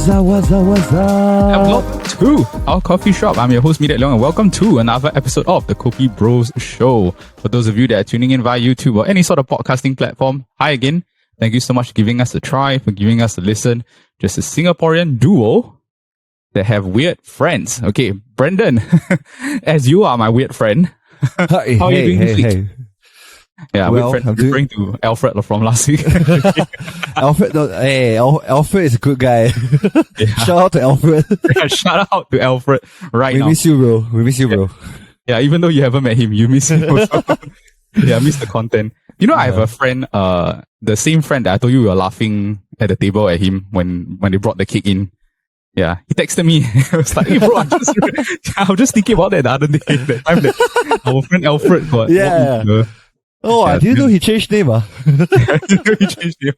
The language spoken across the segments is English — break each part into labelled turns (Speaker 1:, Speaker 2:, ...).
Speaker 1: What's up?
Speaker 2: And welcome to our coffee shop. I'm your host, Meet Leong, and welcome to another episode of the KopiBros show. For those of you that are tuning in via YouTube or any sort of podcasting platform, hi again. Thank you so much for giving us a try, for giving us a listen. Just a Singaporean duo that have weird friends. Okay, Brendan, as you are my weird friend, how are you doing this week? Yeah,
Speaker 1: well,
Speaker 2: weird friend, referring to Alfred from last week.
Speaker 1: Alfred, Alfred is a good guy.
Speaker 2: Yeah.
Speaker 1: Shout out to Alfred.
Speaker 2: Yeah, shout out to Alfred right now.
Speaker 1: We miss you, bro. We miss you, bro.
Speaker 2: Yeah, even though you haven't met him, you miss him also. Yeah, I miss the content. You know, I have a friend, the same friend that I told you we were laughing at the table at him when they brought the cake in. Yeah, he texted me. I was like, hey bro, I was just thinking about that the other day. That time that our friend Alfred got.
Speaker 1: Yeah. Oh, I didn't know he changed name.
Speaker 2: I didn't know he changed name.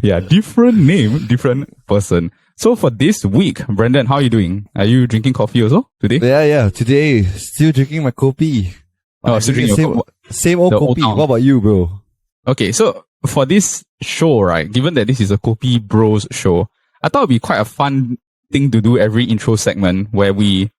Speaker 2: Yeah, different name, different person. So for this week, Brendan, how are you doing? Are you drinking coffee also today?
Speaker 1: Yeah. Today, still drinking my Kopi.
Speaker 2: Oh, still drinking your
Speaker 1: same old Kopi. What about you, bro?
Speaker 2: Okay, so for this show, right, given that this is a KopiBros show, I thought it'd be quite a fun thing to do every intro segment where we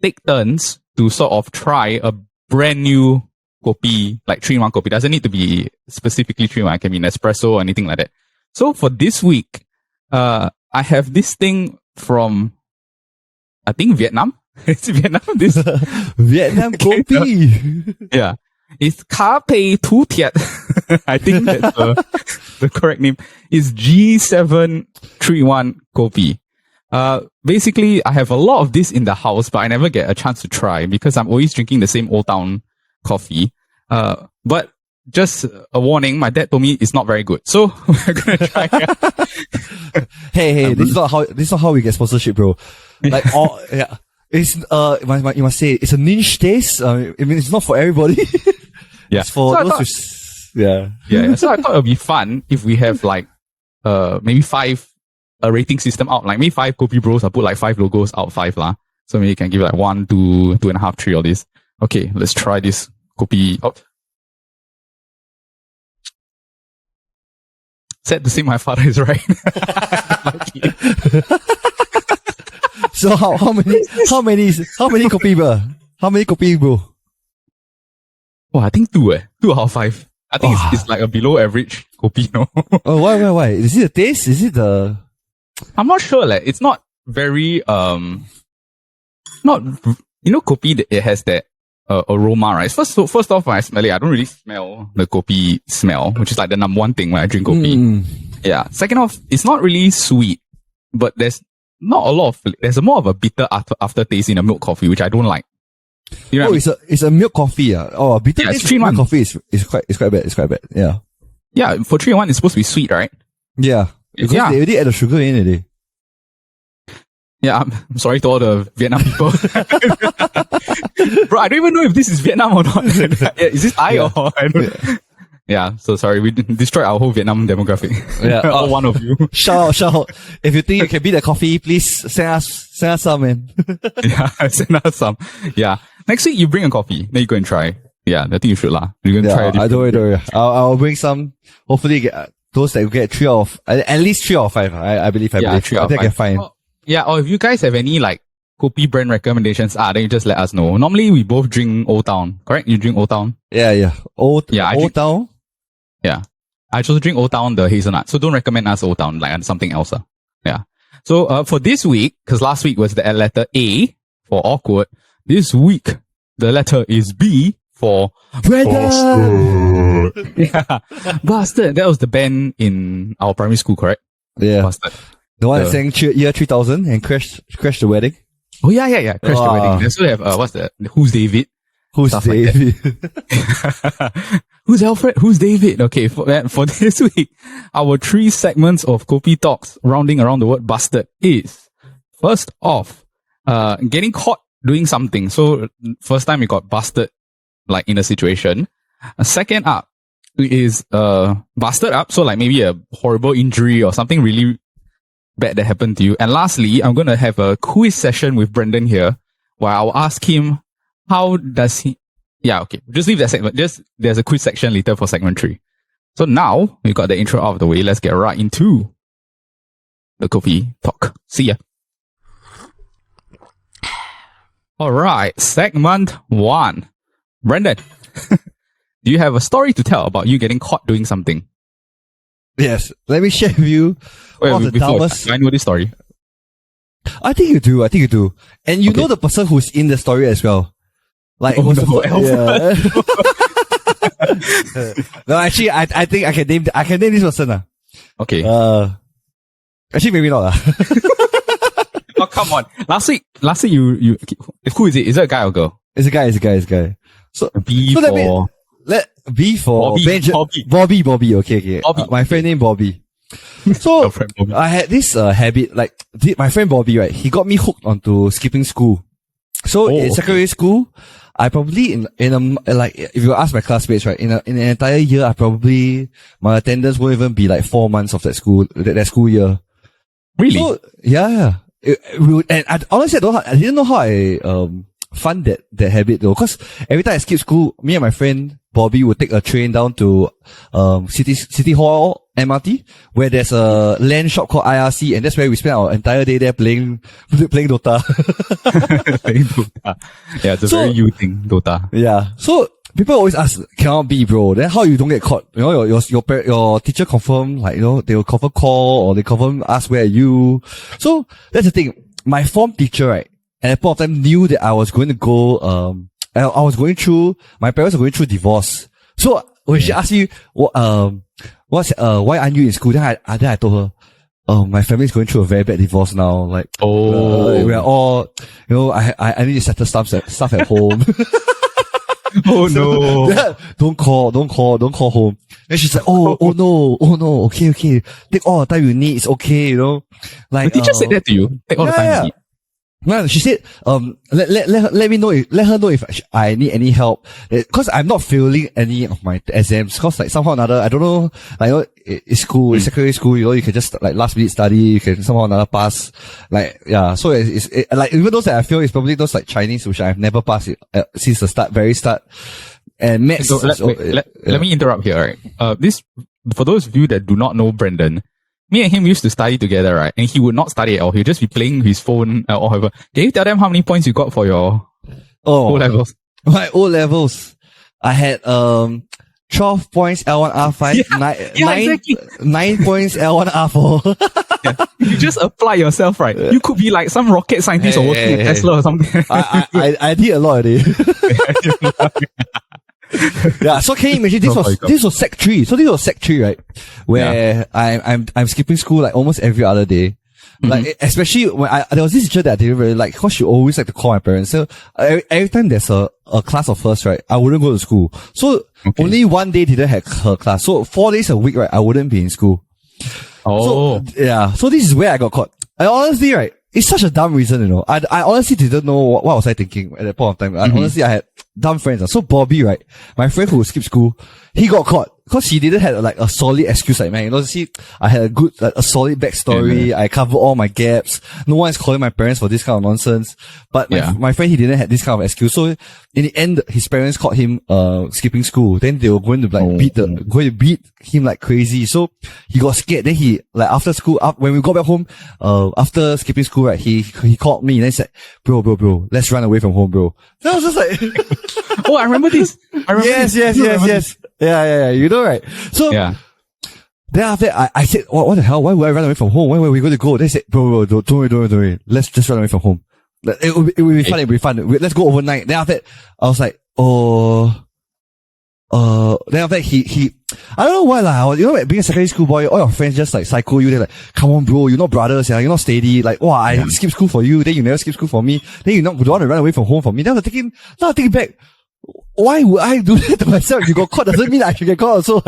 Speaker 2: take turns to sort of try a brand new Kopi, like 3-in-1 Kopi. Doesn't need to be specifically 3-in-1. It can be an espresso or anything like that. So for this week, I have this thing from, I think, Vietnam. It's Vietnam. This
Speaker 1: Vietnam Kopi.
Speaker 2: Yeah. It's Kopi Tu Thiet. I think that's the correct name. It's G7 3-in-1 Kopi. Basically, I have a lot of this in the house, but I never get a chance to try because I'm always drinking the same Old Town coffee. But just a warning, my dad told me it's not very good. So we're gonna try.
Speaker 1: Hey, this is not how we get sponsorship, bro. Like yeah. It's you must say it's a niche taste. I mean, it's not for everybody.
Speaker 2: Yeah,
Speaker 1: it's for
Speaker 2: so
Speaker 1: those yeah.
Speaker 2: So I thought it'd be fun if we have like maybe 5 rating system out, like maybe 5 KopiBros. I put like 5 logos out, 5 lah. So maybe you can give like 1, 2, 2.5, 3 all this. Okay, let's try this Kopi. Oh. Sad to say my father is right.
Speaker 1: So how many Kopi, bro? How many Kopi, bro?
Speaker 2: Oh, I think 2 2 out of 5. I think it's like a below average Kopi, no?
Speaker 1: Oh, why? Is it the taste? Is it the...
Speaker 2: I'm not sure, like, it's not very, not, you know, Kopi, it has that aroma, right? First off, when I smell it, I don't really smell the Kopi smell, which is like the number one thing when I drink Kopi. Yeah. Second off, it's not really sweet, but there's not a lot of, there's more of a bitter aftertaste in a milk coffee, which I don't like. You know
Speaker 1: it's a milk coffee. Oh, bitter taste in milk coffee is quite bad. Yeah.
Speaker 2: Yeah, for 3-in-1, it's supposed to be sweet, right?
Speaker 1: Yeah. Because they already add the sugar in it.
Speaker 2: Yeah, I'm sorry to all the Vietnam people. Bro, I don't even know if this is Vietnam or not. Is this or I don't know. Yeah, so sorry, we destroyed our whole Vietnam demographic. Yeah, all one of you.
Speaker 1: Shout out. If you think you can beat the coffee, please send us some, man.
Speaker 2: Yeah, send us some. Yeah. Next week you bring a coffee, then you go and try. Yeah, I think you should lah. You're gonna try it.
Speaker 1: I don't worry. I'll bring some. Hopefully get those that get 3 out of at least 3 out of 5. I believe. 3 out of 5. I think I can find.
Speaker 2: Or if you guys have any like Kopi brand recommendations, then you just let us know. Normally we both drink Old Town, correct? You drink Old Town?
Speaker 1: Yeah. Old Town?
Speaker 2: Yeah. I just drink Old Town, the hazelnut. So don't recommend us Old Town, like something else. Yeah. So for this week, because last week was the letter A for awkward, this week the letter is B for Bastard. Yeah. Bastard. That was the band in our primary school, correct?
Speaker 1: Yeah.
Speaker 2: Bastard.
Speaker 1: The one that sang year 3000 and crashed the wedding.
Speaker 2: Oh yeah. Crashed the wedding. They also have what's that? Who's David?
Speaker 1: Who's David?
Speaker 2: Like Who's Alfred? Who's David? Okay, for this week, our 3 segments of Kopi Talks rounding around the word bastard is, first off, getting caught doing something. So first time we got busted, like in a situation. Second up is busted up. So like maybe a horrible injury or something really bad that happened to you. And lastly, I'm going to have a quiz session with Brendan here where I'll ask him, how does he... Yeah, okay. Just leave that segment. There's a quiz section later for segment 3. So now we've got the intro out of the way. Let's get right into the Kopi talk. See ya. Alright, segment 1. Brendan, do you have a story to tell about you getting caught doing something?
Speaker 1: Yes. Let me share with you one of the dumbest.
Speaker 2: I know this story.
Speaker 1: I think you do. And you know the person who's in the story as well. Like, no, actually, I think I can name this person.
Speaker 2: Okay.
Speaker 1: Actually, maybe not.
Speaker 2: Oh, come on. Last week, you, who is it? Is it a guy or girl?
Speaker 1: It's a guy. So,
Speaker 2: B for
Speaker 1: Bobby. Okay.
Speaker 2: Bobby.
Speaker 1: My friend named Bobby. So,
Speaker 2: Bobby.
Speaker 1: I had this habit, like, my friend Bobby, right? He got me hooked onto skipping school. So, in secondary school, I probably like, if you ask my classmates, right, in an entire year, my attendance won't even be like 4 months of that school year.
Speaker 2: Really?
Speaker 1: So, yeah. And honestly, I didn't know how I fund that habit though, cause every time I skip school, me and my friend Bobby would take a train down to City Hall MRT, where there's a LAN shop called IRC, and that's where we spend our entire day there playing Dota.
Speaker 2: Playing Dota. Yeah, it's a very you thing, Dota.
Speaker 1: Yeah. So people always ask, cannot be, bro. Then how you don't get caught? You know, your teacher confirm, like, you know, they will confirm call or they confirm ask where are you. So that's the thing. My form teacher, right, at that point of time knew that I was going to go, my parents were going through divorce. So when she asked me, why aren't you in school? Then I told her, my family's going through a very bad divorce now. Like, we're all, you know, I need to settle stuff at home.
Speaker 2: Oh no.
Speaker 1: Yeah, don't call home. And she's like, oh no, okay. Take all the time you need, it's okay, you know. Like,
Speaker 2: the teacher said that to you? Take all the time you need.
Speaker 1: No, she said, let her know if I need any help. Cause I'm not failing any of my exams. Cause like somehow or another, I don't know, like, you know, it's school, it's secondary school, you know, you can just like last minute study, you can somehow or another pass. Like, yeah, so it's like, even those that I fail is probably those like Chinese, which I've never passed since the very start. And maths.
Speaker 2: So let me interrupt here, right? For those of you that do not know Brendan, me and him used to study together, right? And he would not study at all. He would just be playing his phone or whatever. Can you tell them how many points you got for your O-levels?
Speaker 1: My O-levels. I had 12 points L1 R5, 9 points L1 R4.
Speaker 2: Yeah. You just apply yourself, right? You could be like some rocket scientist or working at Tesla or something.
Speaker 1: I did a lot already. Yeah, so can you imagine this was Sec 3. So this was Sec 3, right? Where I'm skipping school like almost every other day. Mm-hmm. Like, especially when there was this teacher that I didn't really like, cause she always like to call my parents. So every time there's a class of first, right, I wouldn't go to school. So only one day didn't have her class. So 4 days a week, right, I wouldn't be in school.
Speaker 2: Oh.
Speaker 1: So, yeah. So this is where I got caught. And honestly, right, it's such a dumb reason, you know. I honestly didn't know what was I thinking at that point of time. Honestly, I had dumb friends. So Bobby, right, my friend who skipped school, he got caught because he didn't have like a solid excuse. Like, man, you know, see, I had a solid backstory. Yeah. I covered all my gaps. No one is calling my parents for this kind of nonsense. But my friend, he didn't have this kind of excuse. So in the end, his parents caught him skipping school. Then they were going to like beat him like crazy. So he got scared. Then he, like, after school, when we got back home, after skipping school, right, he called me and then he said, bro, let's run away from home, bro. Then I was just like,
Speaker 2: oh, I remember this.
Speaker 1: Yes. Yeah. You know, right? So, then after that, I said, what the hell? Why would I run away from home? Where were we going to go? They said, bro, don't worry. Let's just run away from home. It will be fun. It'll be fun. Let's go overnight. Then after that, I was like, then after that, he, I don't know why, like, you know, like, being a secondary school boy, all your friends just like psycho you. They're like, come on, bro, you're not brothers, you're not steady. Like, wow, I skip school for you, then you never skip school for me. Then you don't want to run away from home for me. Then I'm thinking back, why would I do that to myself? If you got caught, doesn't mean I should get caught also.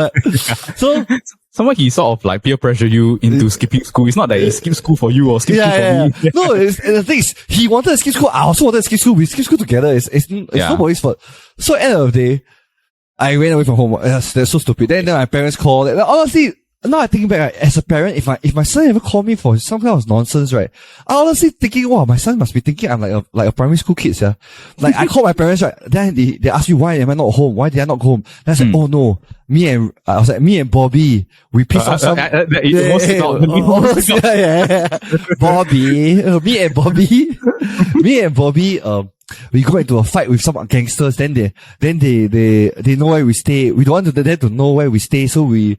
Speaker 1: So, someone
Speaker 2: he sort of like peer pressure you into skipping school. It's not that he skipped school for you or skip school for me.
Speaker 1: No, the thing is, he wanted to skip school. I also wanted to skip school. We skip school together. It's nobody's fault. So at the end of the day, I ran away from home. They're so stupid. Then my parents called. And honestly, now I think back, right, as a parent, if my son ever called me for some kind of nonsense, right, I honestly thinking, wow, my son must be thinking I'm like a primary school kid, yeah. Like, I call my parents, right, then they ask me, why am I not home? Why did I not go home? Then I said, oh no, me and Bobby, we pissed off some, Bobby, me and Bobby, we go into a fight with some gangsters, then they know where we stay. We don't want them to know where we stay, so we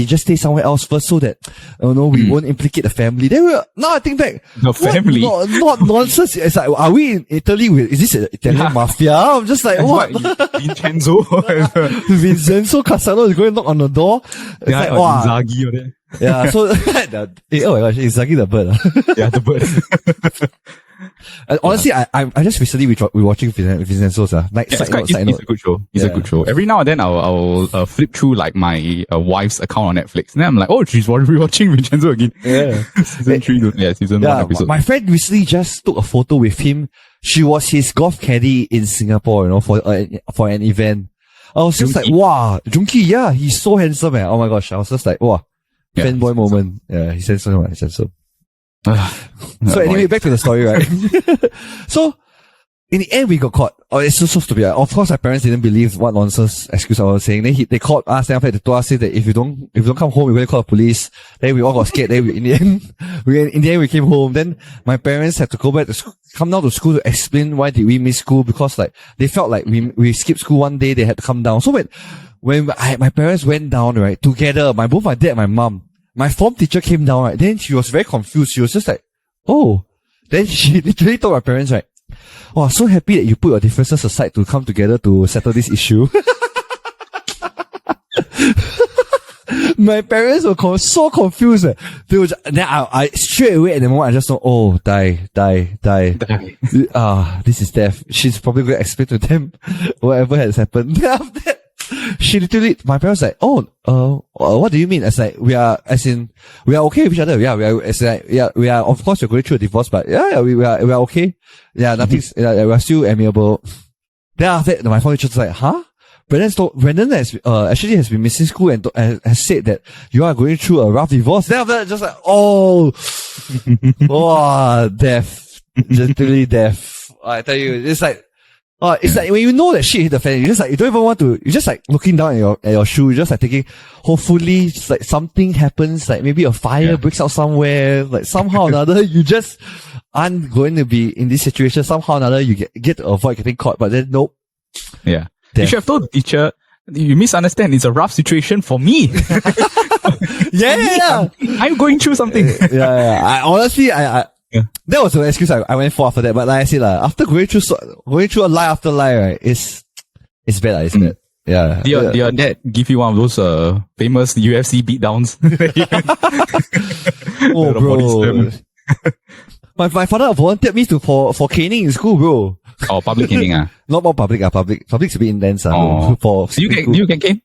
Speaker 1: just stay somewhere else first so that, we won't implicate the family. Then now I think back.
Speaker 2: The family?
Speaker 1: Not nonsense. It's like, are we in Italy is this an Italian mafia? I'm just like, what?
Speaker 2: Vincenzo.
Speaker 1: Vincenzo Casano is going to knock on the door. It's like, wow.
Speaker 2: Inzaghi or that.
Speaker 1: Yeah, so, oh my gosh, Inzaghi the bird.
Speaker 2: Yeah, the bird.
Speaker 1: Honestly, I just recently we watching Vincenzo's
Speaker 2: He's a good show. He's a good show. Every now and then I'll flip through like my wife's account on Netflix, and then I'm like, oh, she's rewatching Vincenzo again.
Speaker 1: Yeah,
Speaker 2: season 3. Season 1 episode.
Speaker 1: My friend recently just took a photo with him. She was his golf caddy in Singapore, for an event. I was just like, wow, Junki, yeah, he's so handsome, man. Oh my gosh, I was just like, wow, fanboy moment. Yeah, he's handsome, he's handsome. So anyway, back to the story, right? So, in the end, we got caught. Oh, it's so stupid. Of course, our parents didn't believe what nonsense excuse I was saying. Then they called us, then after they told us that if you don't come home, we're going to call the police. Then we all got scared. Then in the end, we came home. Then my parents had to go back to come down to school to explain why did we miss school, because like, they felt like we skipped school one day, they had to come down. So when my parents went down, right, together, both my dad and my mom, my form teacher came down, right, then she was very confused. She was just like, oh. Then she literally told my parents, right, oh, I'm so happy that you put your differences aside to come together to settle this issue. My parents were so confused. They were just, then I straight away at the moment I just thought, oh, die. This is death. She's probably going to explain to them whatever has happened. Then after that, she literally, my parents like, what do you mean? It's like, we are okay with each other. Yeah, we are, of course, we're going through a divorce, but we are okay. Yeah, nothing's, we're still amiable. Then after that, my phone teacher was like, huh? Brandon actually has been missing school and has said that you are going through a rough divorce. Then after that, just like, death. Just really death. I tell you, it's like, it's like when you know that shit hit the fan, you just like, you don't even want to, you're just like looking down at your shoe, you're just like thinking, hopefully, just like something happens, like maybe a fire breaks out somewhere, like somehow or another, you just aren't going to be in this situation, somehow or another, you get to avoid getting caught, but then nope.
Speaker 2: Yeah. You should have told the teacher, you misunderstand, it's a rough situation for me.
Speaker 1: Yeah.
Speaker 2: I'm going through something.
Speaker 1: I honestly, that was the excuse I went for after that. But like I said, after going through a lie after lie, right, it's bad, isn't it? Yeah.
Speaker 2: Did your dad give you one of those famous UFC beatdowns?
Speaker 1: Oh, bro. My father volunteered me for caning in school, bro.
Speaker 2: Oh, public caning,
Speaker 1: Not more public, Public's a bit intense,
Speaker 2: Do you get cane?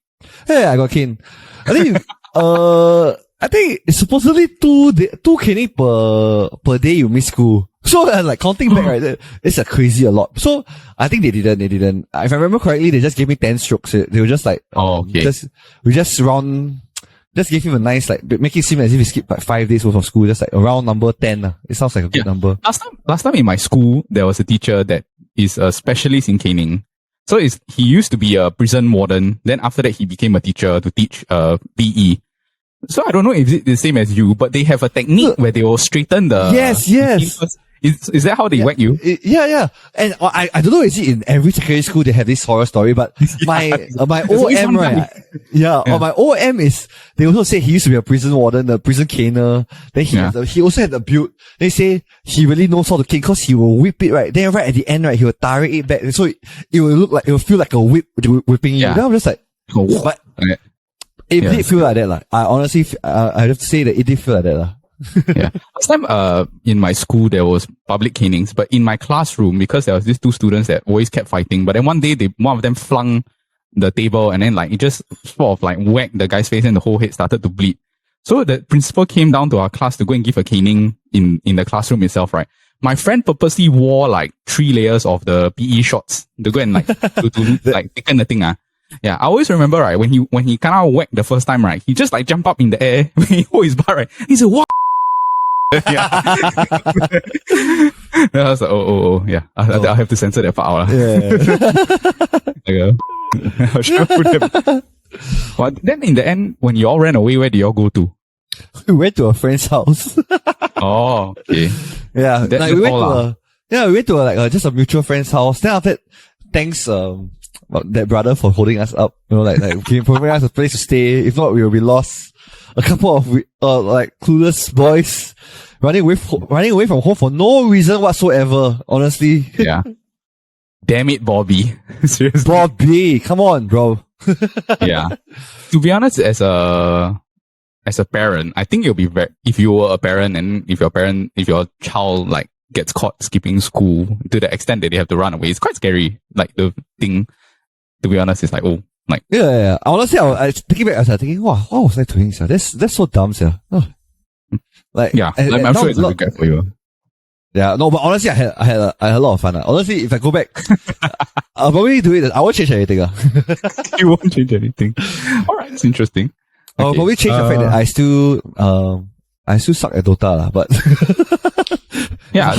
Speaker 1: Yeah, I got cane. I think it's supposedly two caning per day you miss school. So like counting back, right, it's crazy a lot. So I think they didn't. If I remember correctly, they just gave me 10 strokes. They were just like, we just gave him a nice, like, make it seem as if he skipped like 5 days worth of school, just like around number 10. It sounds like a good number.
Speaker 2: Last time in my school, there was a teacher that is a specialist in caning. So he used to be a prison warden. Then after that, he became a teacher to teach PE. So I don't know if it's the same as you, but they have a technique where they will straighten the...
Speaker 1: Yes.
Speaker 2: Is that how they whack you?
Speaker 1: Yeah. And I don't know, is it in every secondary school they have this horror story, but my OM, right? My OM is, they also say he used to be a prison warden, a prison caner. Then he also had a build. They say he really knows how to cane because he will whip it, right? Then right at the end, right, he will tarik it back. So it will feel like a whip whipping you. Then I'm just like, what? It did feel like that, I honestly, I have to say that it did feel like that,
Speaker 2: Yeah. Last time, in my school, there was public canings, but in my classroom, because there was these two students that always kept fighting, but then one day one of them flung the table and then like, it just sort of like whacked the guy's face and the whole head started to bleed. So the principal came down to our class to go and give a caning in the classroom itself, right? My friend purposely wore like 3 layers of the PE shorts to go and like, to like thicken the thing, Yeah, I always remember, right, when he kind of whacked the first time, right, he just like jump up in the air when he hold his bar, right, he said, what? Yeah. And I was like, yeah. I'll have to censor that part out.
Speaker 1: Yeah.
Speaker 2: I'll sure put them. But then in the end, when you all ran away, where did you all go to?
Speaker 1: We went to a friend's house.
Speaker 2: Oh, okay.
Speaker 1: Yeah.
Speaker 2: That's
Speaker 1: Like, we went
Speaker 2: all,
Speaker 1: we went to just a mutual friend's house. Then after that, thanks, that brother for holding us up. You know, like providing us a place to stay. If not, we will be lost. A couple of, like clueless boys running away from home for no reason whatsoever, honestly.
Speaker 2: Yeah. Damn it, Bobby. Seriously.
Speaker 1: Bobby, come on, bro.
Speaker 2: Yeah. To be honest, as a parent, I think you'll be if you were a parent and if your child like gets caught skipping school to the extent that they have to run away, it's quite scary. Like the thing, to be honest, is like, oh, like.
Speaker 1: Yeah. Honestly, I was thinking back, I was thinking, wow, what was I doing, sir? That's so dumb, sir. Oh. Like,
Speaker 2: yeah, I'm sure it's a regret for you.
Speaker 1: Yeah, no, but honestly, I had a lot of fun. Honestly, if I go back, I'll probably do it. I won't change anything.
Speaker 2: You won't change anything. Alright, it's interesting.
Speaker 1: I'll probably change the fact that I still suck at Dota, but
Speaker 2: yeah,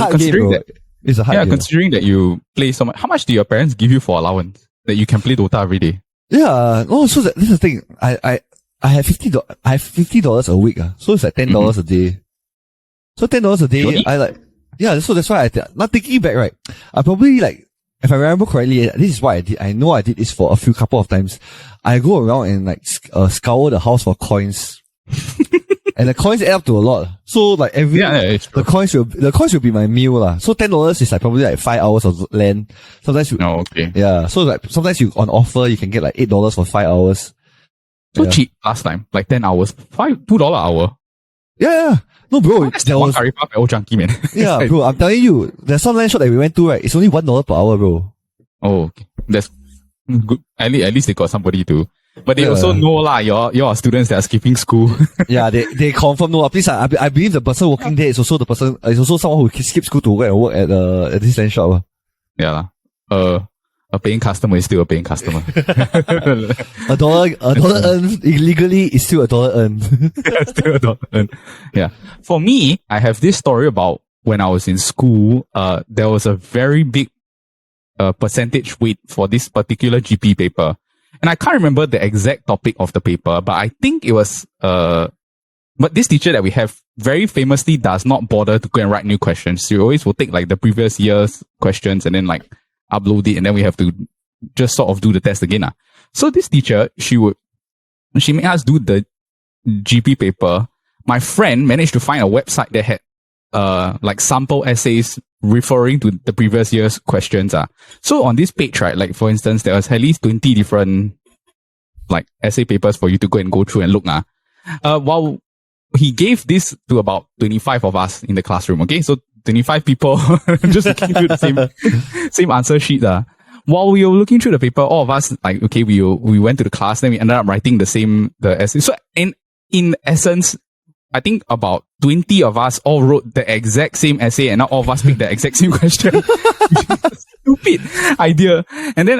Speaker 1: it's a hard game.
Speaker 2: Considering that you play so much, how much do your parents give you for allowance that you can play Dota every day?
Speaker 1: Yeah, no, so this is the thing. I have $50 a week, so it's like $10 a day. So $10 a day, so that's why not thinking back, right? I probably like, if I remember correctly, this is what I did. I know I did this for a couple of times. I go around and like, scour the house for coins. And the coins add up to a lot. So like the coins will be my meal lah. So $10 is like probably like 5 hours of LAN. Sometimes yeah. So like sometimes you on offer you can get like $8 for 5 hours.
Speaker 2: So cheap last time, like 10 hours, $2 an hour.
Speaker 1: Yeah. No, bro.
Speaker 2: That's one curry puff at Old Chunky, man.
Speaker 1: Yeah, bro. I'm telling you, there's some land shop that we went to, right? It's only $1 per hour, bro.
Speaker 2: Oh, okay. That's good. At least they got somebody to. But they also know lah. You're students that are skipping school. Yeah,
Speaker 1: they confirm no. Please, I believe the person working there is also someone who skips school to work at this land shop.
Speaker 2: Yeah lah. A paying customer is still a paying customer.
Speaker 1: a dollar earned illegally is still $1 earned.
Speaker 2: Yeah, still $1 earned. Yeah. For me, I have this story about when I was in school. There was a very big percentage weight for this particular GP paper, and I can't remember the exact topic of the paper, but I think it was But this teacher that we have very famously does not bother to go and write new questions. She always will take like the previous year's questions and then like upload it, and then we have to just sort of do the test again. So this teacher, she made us do the GP paper. My friend managed to find a website that had like sample essays referring to the previous year's questions. So on this page, right, like for instance, there was at least 20 different like essay papers for you to go through and look. While he gave this to about 25 of us in the classroom, okay? So 25 people just looking through the same answer sheet. While we were looking through the paper, all of us, like, okay, we went to the class, then we ended up writing the essay. So in essence, I think about 20 of us all wrote the exact same essay, and not all of us picked the exact same question. Stupid idea. And then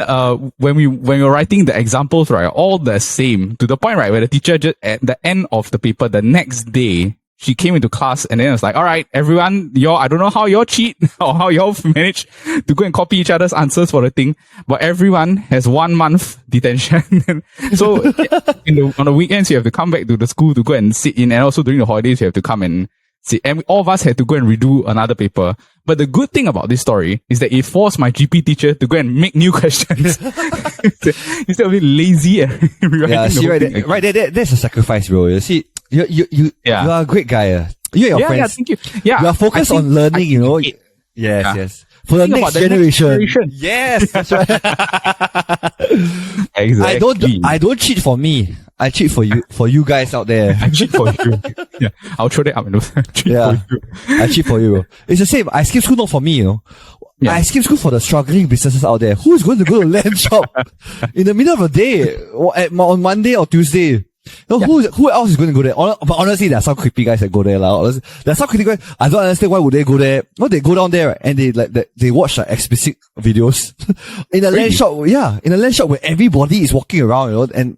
Speaker 2: when we were writing the examples, right, all the same, to the point, right, where the teacher just at the end of the paper the next day, she came into class and then it was like, all right, everyone, I don't know how y'all cheat or how y'all manage to go and copy each other's answers for the thing, but everyone has 1 month detention. So on the weekends, you have to come back to the school to go and sit in, and also during the holidays, you have to come and sit. And all of us had to go and redo another paper. But the good thing about this story is that it forced my GP teacher to go and make new questions instead of being lazy and rewriting the whole thing.
Speaker 1: Right there, that's a sacrifice, bro. You see, you are a great guy. You and your friends.
Speaker 2: Yeah, thank you. Yeah,
Speaker 1: you are focused on learning, you know. Yes. For the next generation. Yes, that's right.
Speaker 2: Exactly.
Speaker 1: I don't cheat for me. I cheat for you guys out there.
Speaker 2: I cheat for you. Yeah, I'll throw that up and cheat for you.
Speaker 1: I cheat for you. It's the same. I skip school not for me, you know. Yeah. I skip school for the struggling businesses out there. Who's going to go to land shop in the middle of the day on Monday or Tuesday? Who else is going to go there? But honestly, there are some creepy guys that go there. There are some creepy guys, I don't understand why would they go there. Well, they go down there, right, and they watch like explicit videos. In a lens shot, in a lens shot where everybody is walking around, and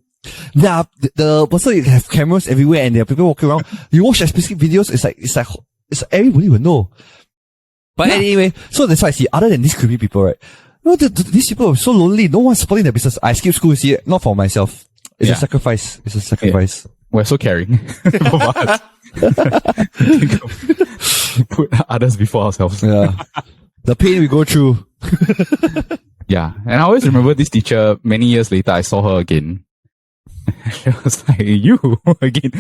Speaker 1: the person, you have cameras everywhere and there are people walking around. You watch explicit videos, it's like everybody will know. But anyway, so that's why I see, other than these creepy people, right? These people are so lonely. No one's supporting their business. I skip school, see it, not for myself. It's a sacrifice. It's a sacrifice. Yeah.
Speaker 2: We're so caring. Put others before ourselves.
Speaker 1: Yeah. The pain we go through.
Speaker 2: Yeah. And I always remember this teacher, many years later, I saw her again. She was like, you again.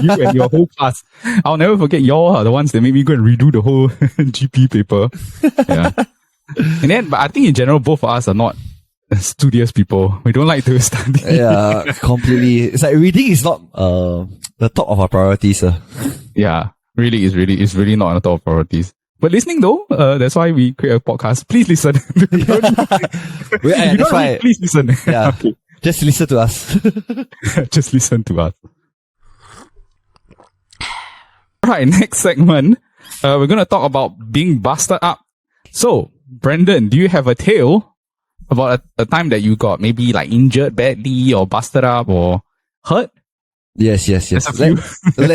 Speaker 2: You and your whole class. I'll never forget, y'all are the ones that made me go and redo the whole GP paper. Yeah. And then, but I think in general, both of us are not studious people. We don't like to study.
Speaker 1: Yeah, completely. It's like reading is not the top of our priorities.
Speaker 2: Yeah, it's really not on the top of priorities. But listening though, that's why we create a podcast. Please listen. Please listen.
Speaker 1: Yeah. Okay. Just listen to us.
Speaker 2: Just listen to us. Alright, next segment. We're gonna talk about being busted up. So, Brandon, do you have a tale about a time that you got maybe like injured badly or busted up or hurt?
Speaker 1: Yes. Let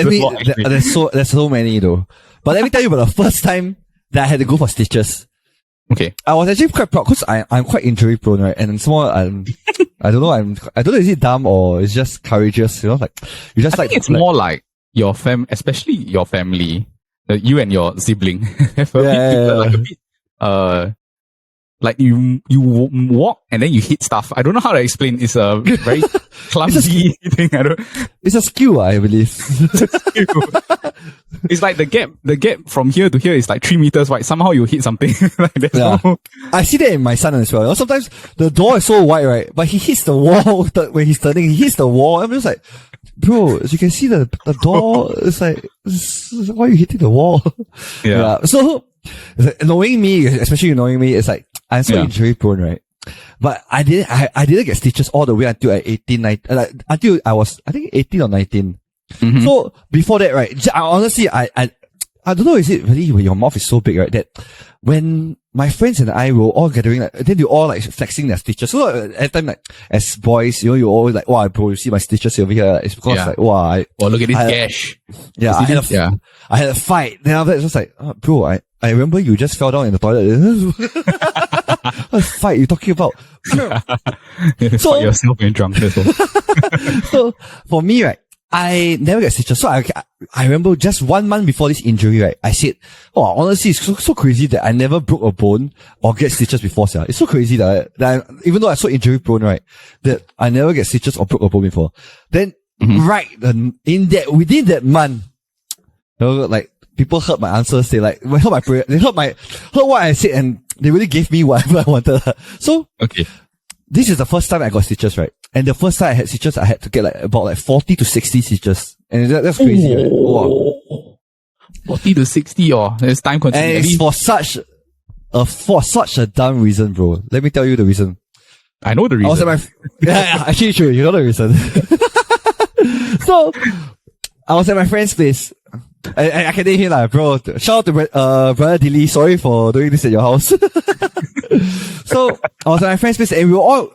Speaker 1: me. There's so many though. But let me tell you about the first time that I had to go for stitches.
Speaker 2: Okay.
Speaker 1: I was actually quite proud because I'm quite injury prone, right? And somehow I don't know, is it dumb or it's just courageous, like, you just
Speaker 2: I think it's more like your especially your family, you and your sibling have a bit, like you walk and then you hit stuff. I don't know how to explain. It's a very clumsy thing.
Speaker 1: It's a skill, I believe.
Speaker 2: It's like the gap from here to here is like 3 meters wide. Somehow you hit something.
Speaker 1: I see that in my son as well. Sometimes the door is so wide, right? But he hits the wall when he's turning. He hits the wall. I'm just like, bro, as you can see the door, it's like, why are you hitting the wall? Yeah. So, knowing me, it's like, I'm so injury prone, right? But I didn't get stitches all the way until I 18, 19, until I was, I think 18 or 19. Mm-hmm. So, before that, right, honestly, I don't know, is it really when your mouth is so big, right, that when my friends and I were all gathering, like, then they all like flexing their stitches. So, at the time, like, as boys, you always like, wow, bro, you see my stitches over here. It's because like, wow.
Speaker 2: Look at this gash.
Speaker 1: Yeah, I had a fight. Then after that, it's just like, bro, I remember you just fell down in the toilet. What fight you talking about?
Speaker 2: So yourself being drunk.
Speaker 1: So for me, right, I never get stitches. So I remember just 1 month before this injury, right, I said, honestly, it's so crazy that I never broke a bone or get stitches before. It's so crazy that even though I'm so injury prone, right, that I never get stitches or broke a bone before. Then, within that month, like, people heard my answers. They like, heard my prayer. They heard what I said, and they really gave me whatever I wanted. So, this is the first time I got stitches, right? And the first time I had stitches, I had to get about 40 to 60 stitches. And that's crazy, right? Wow.
Speaker 2: 40 to 60, it's time consuming.
Speaker 1: And it's for such a dumb reason, bro. Let me tell you the reason.
Speaker 2: I know the reason.
Speaker 1: Actually true. You know the reason. So, I was at my friend's place. I can name him, bro. Shout out to Brother Dilly. Sorry for doing this at your house. So, I was at my friend's place and we were all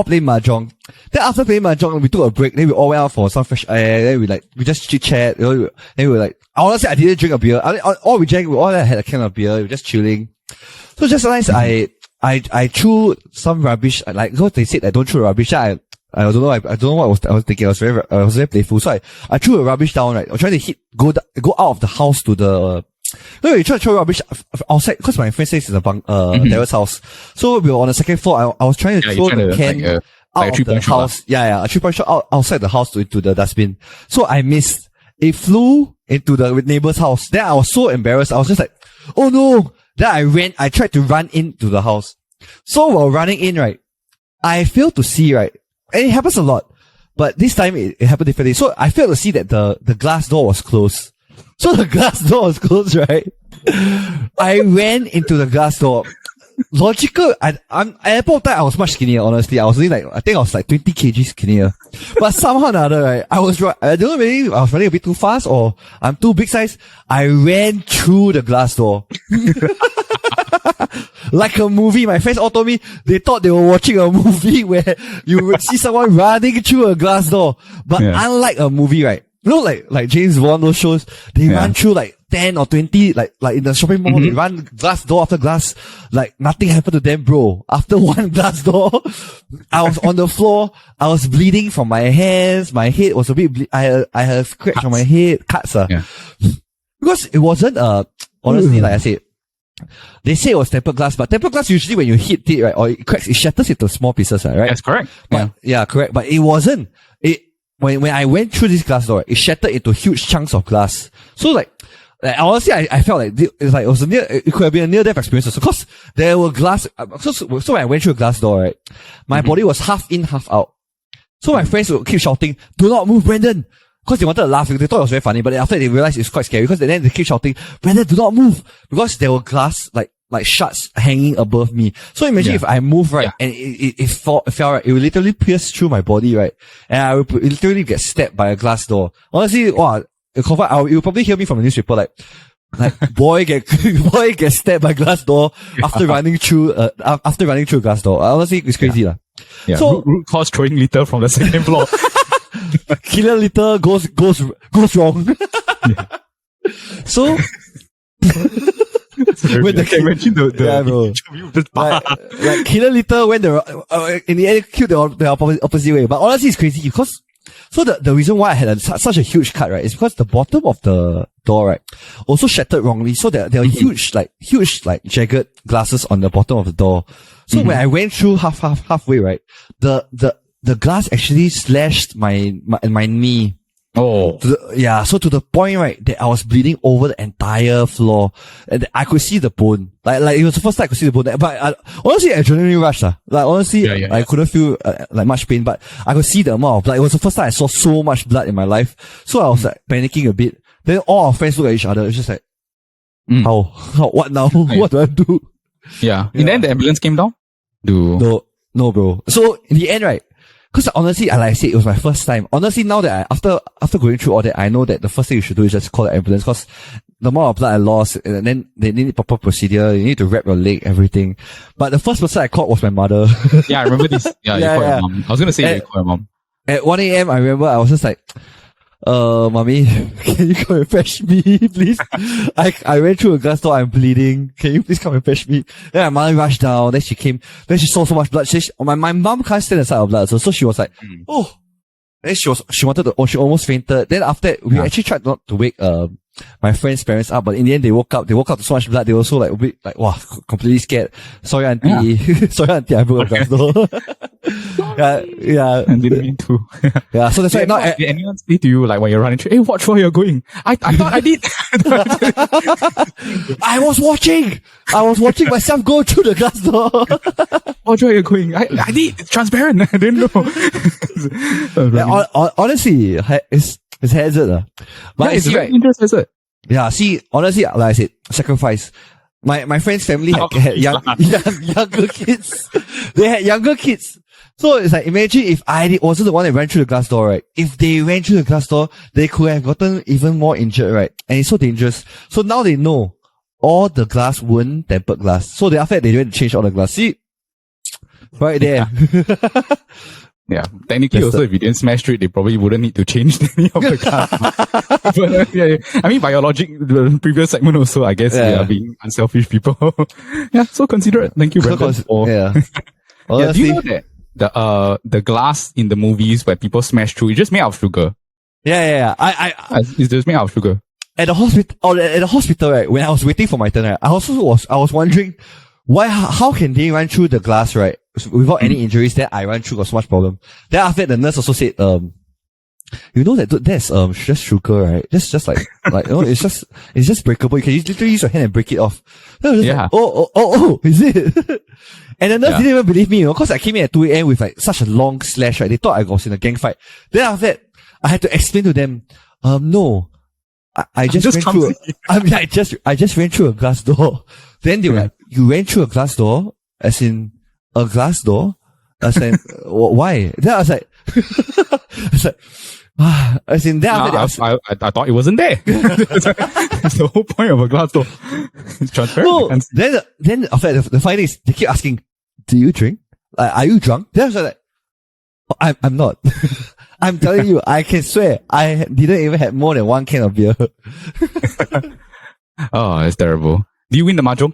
Speaker 1: playing mahjong. Then after playing mahjong, we took a break. Then we all went out for some fresh air. Then we just chit chat. Then we were like, honestly, I didn't drink a beer. All we drank, we all had a can of beer. We were just chilling. So just nice, I threw some rubbish. Like, they said I don't throw rubbish. I don't know. I don't know what I was thinking. I was very playful. So I threw a rubbish down, right? I was trying to go out of the house to the, you try to throw rubbish outside, cause my friend says it's a terrace house. So we were on the second floor. I was trying to throw the can out of the house. Yeah, a 3-point shot outside the house into the dustbin. So I missed. It flew into the neighbor's house. Then I was so embarrassed. I was just like, oh no. Then I tried to run into the house. So while running in, right, I failed to see, right, and it happens a lot, but this time it happened differently. So I failed to see that the glass door was closed. So the glass door was closed, right? I ran into the glass door. logical. I'm at that point of time, I was much skinnier, honestly. I think I was like 20 kg skinnier. But somehow or another, right, I don't know, maybe I was running a bit too fast or I'm too big size. I ran through the glass door. Like a movie. My friends all told me they thought they were watching a movie where you would see someone running through a glass door. But unlike a movie, right? You know, like James Bond, those shows, they run through like 10 or 20, like in the shopping mall, they run glass door after glass, like nothing happened to them, bro. After one glass door, I was on the floor, I was bleeding from my hands, my head was a bit, I had a scratch on my head, cuts, because it wasn't, honestly, like I said, they say it was tempered glass, but tempered glass usually when you hit it, right, or it cracks, it shatters into small pieces, right?
Speaker 2: That's correct.
Speaker 1: But, yeah, correct. But it wasn't. When I went through this glass door, it shattered into huge chunks of glass. So like honestly, I felt like it could have been a near-death experience. So, cause there were glass, so when I went through a glass door, right, my body was half in, half out. So my friends would keep shouting, "Do not move, Brandon!" Cause they wanted to laugh, they thought it was very funny, but after they realized it's quite scary, because then they keep shouting, "Brandon, do not move!" Because there were glass, like shards hanging above me. So imagine if I move, right, and it fell, right, it would literally pierce through my body, right, and I would literally get stabbed by a glass door. Honestly, wow, you will probably hear me from the newspaper, like boy get stabbed by glass door after running through a glass door. Honestly, it's crazy, lah.
Speaker 2: Yeah. So root cause throwing litter from the second floor.
Speaker 1: Killer litter goes wrong. So. When
Speaker 2: imagine
Speaker 1: like killer litter when in the end killed the opposite way. But honestly, it's crazy because the reason why I had such a huge cut, right, is because the bottom of the door, right, also shattered wrongly. So there are huge jagged glasses on the bottom of the door. So when I went through halfway, right, the glass actually slashed my knee.
Speaker 2: Oh.
Speaker 1: So to the point, right, that I was bleeding over the entire floor. And I could see the bone. Like it was the first time I could see the bone. But honestly, adrenaline rush. Like honestly, I couldn't feel like much pain, but I could see the amount of blood. It was the first time I saw so much blood in my life. So I was like panicking a bit. Then all our friends look at each other. It's just like, how, what now? What do I do?
Speaker 2: Yeah. In the end, the ambulance came down?
Speaker 1: No, bro. So in the end, right, because honestly, like I said, it was my first time. Honestly, now that after going through all that, I know that the first thing you should do is just call the ambulance, because the amount of blood I lost, and then they need proper procedure. You need to wrap your leg, everything. But the first person I called was my mother.
Speaker 2: Yeah, I remember this. Yeah, you called your mom. I was gonna say you called your mom.
Speaker 1: At 1 a.m., I remember I was just like, mommy, can you come and fetch me, please? I went through a glass door, I'm bleeding. Can you please come and fetch me? Then my mother rushed down, then she came, then she saw so much blood. My mom can't stand the sight of blood, so she was like, oh. Then she almost fainted. Then after that, we actually tried not to wake, my friend's parents up, but in the end they woke up to so much blood. They were also like a bit like, wow, completely scared. Sorry, auntie. Sorry, auntie, I broke a glass door. Yeah.
Speaker 2: I didn't mean to.
Speaker 1: Yeah, so that's why not.
Speaker 2: Did anyone say to you, like, when you're running through, hey, watch where you're going? I thought I did.
Speaker 1: I was watching myself go through the glass door.
Speaker 2: Watch where you're going. I did. It's transparent. I didn't know.
Speaker 1: Honestly, it's hazard. But
Speaker 2: it's very interesting hazard.
Speaker 1: Yeah, see, honestly, like I said, sacrifice. My friend's family had younger kids. They had younger kids. So it's like, imagine if I wasn't the one that ran through the glass door, right? If they ran through the glass door, they could have gotten even more injured, right? And it's so dangerous. So now they know all the glass weren't tempered glass. So after that, they went to change all the glass. See? Right there.
Speaker 2: Yeah, technically also if you didn't smash through it, they probably wouldn't need to change any of the glass. But I mean, by your logic, the previous segment also, I guess we are being unselfish people. Yeah, so considerate. Thank you, Brandon. Do you know that the glass in the movies where people smash through, it's just made out of sugar?
Speaker 1: Yeah.
Speaker 2: It's just made out of sugar.
Speaker 1: At the hospital, right, when I was waiting for my turn, right, I was wondering how can they run through the glass, right, without any injuries? Then I ran through, got so much problem. Then after that, the nurse also said, you know that that's just sugar, right? Just like it's just breakable. You can literally use your hand and break it off. Like, oh, is it? And the nurse didn't even believe me, because I came in at 2 a.m. with like such a long slash, right? They thought I was in a gang fight. Then after that, I had to explain to them, no, I just ran through a glass door. Then they were like, you ran through a glass door? As in, a glass door? I was like, why? Then I was like, as in, then
Speaker 2: I thought it wasn't there. That's the whole point of a glass door. It's transparent.
Speaker 1: No, then after that, the funny thing is, they keep asking, do you drink? Are you drunk? Then I was like, I'm not. I'm telling you, I can swear, I didn't even have more than one can of beer.
Speaker 2: Oh, that's terrible. Do you win the mahjong?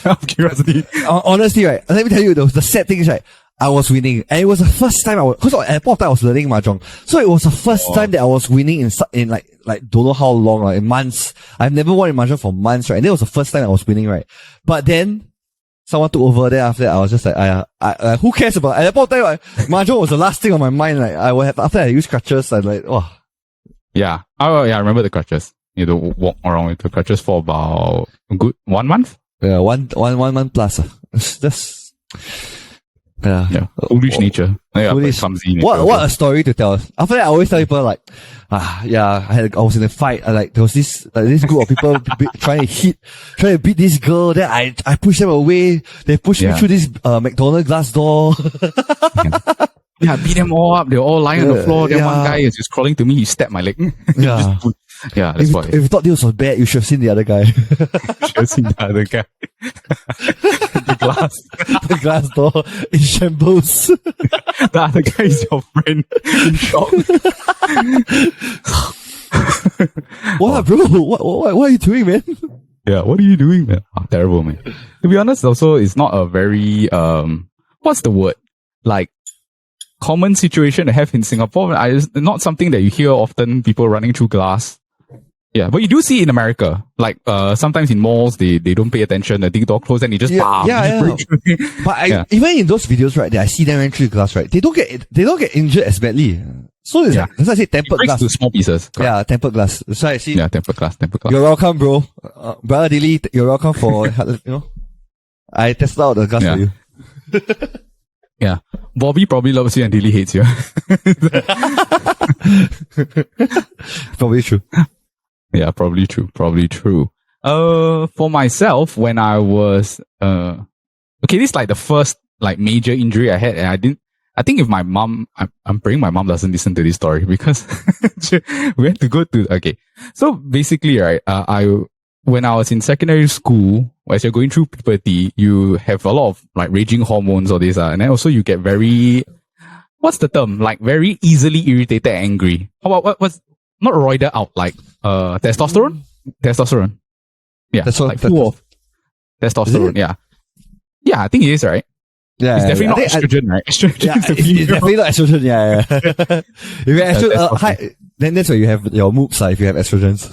Speaker 2: Out of curiosity.
Speaker 1: Honestly, right, let me tell you, the sad thing is, right, I was winning, and it was the first time because at that point of time I was learning mahjong, so it was the first time that I was winning in like don't know how long, like in months. I've never won in mahjong for months, right, and it was the first time I was winning, right. But then someone took over. Then after that, I was just like, who cares about? At that point of time, mahjong was the last thing on my mind. Like I would have after I used crutches, I like, oh
Speaker 2: yeah, oh yeah, I remember the crutches. You had to walk around with the crutches for about a good 1 month.
Speaker 1: Yeah, one month plus. That's
Speaker 2: yeah, foolish nature. Yeah,
Speaker 1: foolish.
Speaker 2: Clumsy nature.
Speaker 1: What a story to tell. After that, I always tell people like, yeah, I was in a fight. There was this group of people trying to beat this girl. Then I pushed them away. They pushed me through this McDonald's glass door.
Speaker 2: Yeah, beat them all up. They were all lying on the floor. Then one guy is just crawling to me. He stepped my leg.
Speaker 1: Yeah.
Speaker 2: Yeah, that's why.
Speaker 1: If you thought this was bad, you should have seen the other guy.
Speaker 2: You should have seen the other guy.
Speaker 1: The glass door in shambles.
Speaker 2: The other guy is your friend in shock.
Speaker 1: What, bro? What are you doing, man?
Speaker 2: Yeah, what are you doing, man? Oh, terrible, man. To be honest, also, it's not a very, what's the word? Like, common situation to have in Singapore. It's not something that you hear often, people running through glass. Yeah, but you do see it in America. Like, sometimes in malls, they don't pay attention, the door closed and they just bam.
Speaker 1: But even in those videos, right, that I see them run through the glass, right, they don't get injured as badly. So it's like, that's why I say tempered glass.
Speaker 2: To small pieces. Correct.
Speaker 1: Yeah, tempered glass. That's why I see.
Speaker 2: Yeah, tempered glass.
Speaker 1: You're welcome, bro. Brother Dilly, you're welcome for, I tested out the glass for you.
Speaker 2: Yeah. Bobby probably loves you and Dilly hates you.
Speaker 1: Probably true.
Speaker 2: Yeah, probably true. For myself, when I was, okay, this is like the first, like, major injury I had, and I think if my mom, I'm praying my mom doesn't listen to this story, because we had to go to, okay. So basically, right, when I was in secondary school, as you're going through puberty, you have a lot of like raging hormones or this, and then also you get very, what's the term? Like very easily irritated and angry. How about what's not roided out, like testosterone? Testosterone. Yeah.
Speaker 1: That's
Speaker 2: like full of testosterone. Yeah. Yeah, I think it is, right?
Speaker 1: Yeah,
Speaker 2: it's definitely not estrogen, right? Estrogen is
Speaker 1: it's definitely not estrogen. Yeah. If you have estrogen, high, then that's where you have your moods. If you have estrogens.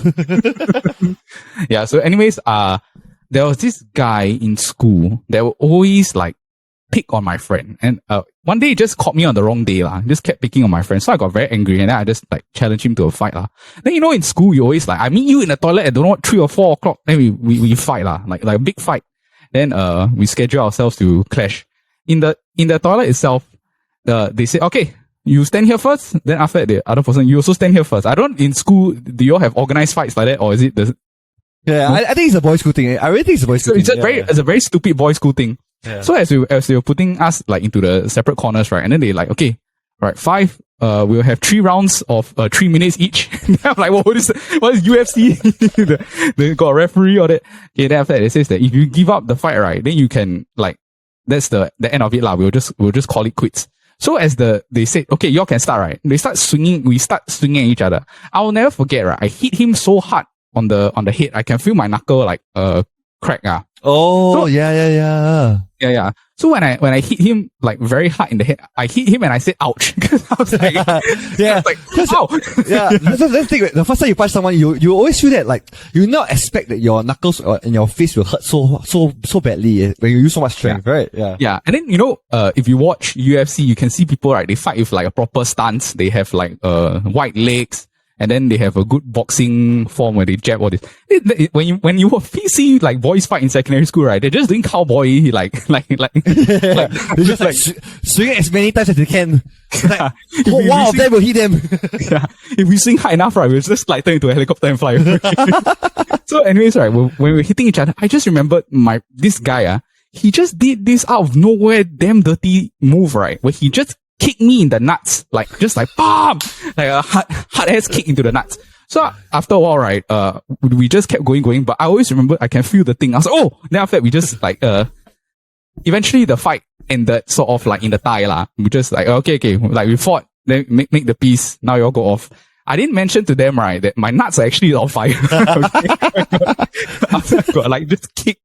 Speaker 2: Yeah. So, anyways, there was this guy in school that would always like pick on my friend, and one day he just caught me on the wrong day, lah. Just kept picking on my friend, so I got very angry, and then I just like challenged him to a fight, lah. Then in school you always like, I meet you in the toilet at don't know what 3 or 4 o'clock, then we fight, lah, like a big fight. Then we schedule ourselves to clash. In the toilet itself, they say, okay, you stand here first, then after that, the other person, you also stand here first. I don't, in school, do you all have organized fights like that, or is it
Speaker 1: I think it's a boys' school thing. I really think it's a boys' school thing.
Speaker 2: It's a very stupid boys' school thing. Yeah. So as they were putting us like into the separate corners, right? And then they like, okay, right, 5, we'll have 3 rounds of 3 minutes each. I'm like, what is UFC? They got a referee or that. Okay, then after that, it says that if you give up the fight, right, then you can like, that's the end of it, lah. We'll just call it quits. So as they said, okay, y'all can start, right? We start swinging at each other. I'll never forget, right? I hit him so hard on the head. I can feel my knuckle like crack.
Speaker 1: Oh,
Speaker 2: so,
Speaker 1: yeah.
Speaker 2: So when I hit him like very hard in the head, I hit him and I said ouch. Because I was like,
Speaker 1: yeah,
Speaker 2: ow.
Speaker 1: Yeah, that's the thing. The first time you punch someone, you always feel that like you not expect that your knuckles and your face will hurt so badly when you use so much strength, right? Yeah.
Speaker 2: Yeah, and then if you watch UFC, you can see people, right? They fight with like a proper stance. They have like wide legs. And then they have a good boxing form where they jab all this. When you see like boys fight in secondary school, right? They're just doing cowboy
Speaker 1: They just like swing it as many times as they can. Like, one of them will hit them.
Speaker 2: Yeah. If we swing high enough, right, we'll just like turn into a helicopter and fly. So anyways, right, when we were hitting each other, I just remembered this guy, he just did this out of nowhere damn dirty move, right? Where he just kicked me in the nuts. Like, just like, BAM! Like a hard ass kick into the nuts. So after a while, right, we just kept going, but I always remember I can feel the thing. I was like, oh! Then after that, we just like, eventually the fight ended sort of like in the thigh lah. We just like, okay, like we fought, then make the peace, now you all go off. I didn't mention to them, right, that my nuts are actually on fire. After I got like just kicked.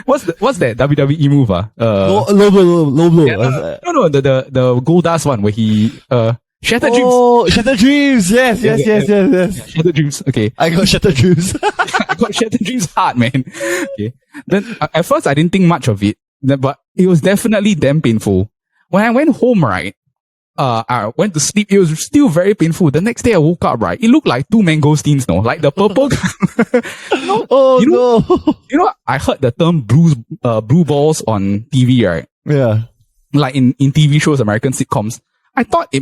Speaker 2: What's that WWE move?
Speaker 1: Low blow.
Speaker 2: Yeah, no, the Goldust one where he Shattered Dreams.
Speaker 1: Oh, Shattered Dreams. Yes.
Speaker 2: Shattered Dreams. Okay.
Speaker 1: I got Shattered Dreams.
Speaker 2: I got Shattered Dreams hard, man. Okay. Then at first I didn't think much of it, but it was definitely damn painful. When I went home, right, I went to sleep. It was still very painful. The next day I woke up, right, it looked like two mangosteens, no? Like the purple. You know, I heard the term blue balls on TV, right?
Speaker 1: Yeah.
Speaker 2: Like in TV shows, American sitcoms. I thought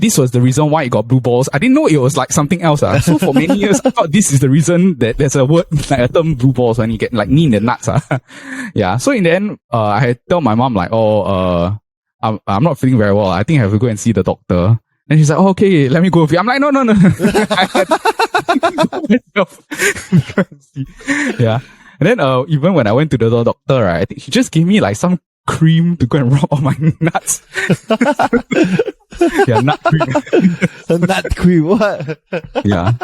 Speaker 2: this was the reason why it got blue balls. I didn't know it was like something else. So for many years, I thought this is the reason that there's a word, like a term blue balls when you get like knee in the nuts. Yeah. So in the end, I had to tell my mom like, I'm not feeling very well. I think I have to go and see the doctor. And she's like, oh, okay, let me go with you. I'm like, no. Yeah. And then, even when I went to the doctor, right, I think she just gave me like some cream to go and rub on my nuts. Yeah, nut cream.
Speaker 1: Nut cream, what?
Speaker 2: Yeah.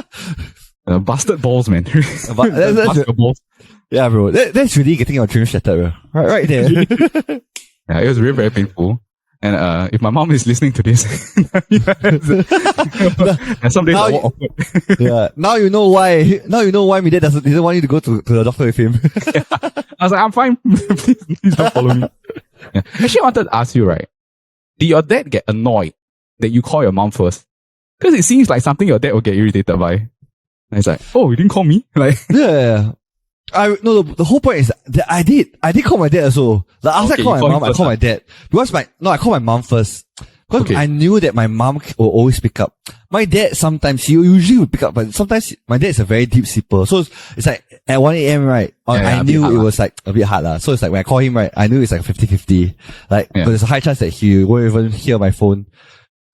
Speaker 2: Bastard balls, man.
Speaker 1: Bastard balls. Yeah, bro. That's really getting your dream shattered, bro. Right there.
Speaker 2: Yeah, it was really very painful. And if my mom is listening to this, and some days I walk awkward.
Speaker 1: Yeah. Now you know why my dad didn't want you to go to the doctor with him.
Speaker 2: Yeah. I was like, I'm fine. Please don't follow me. Yeah. Actually, I wanted to ask you, right? Did your dad get annoyed that you call your mom first? Because it seems like something your dad will get irritated by. And it's like, oh, you didn't call me? Like,
Speaker 1: yeah. The whole point is that I did call my dad also. Like after I called my mom, I called my dad. Because I called my mom first. Because I knew that my mom will always pick up. My dad sometimes, he usually would pick up, but sometimes my dad is a very deep sleeper. So it's like at 1 a.m, right? I knew it was like a bit hard lah. So it's like when I call him, right, I knew it's like 50-50. Like, but there's a high chance that he won't even hear my phone.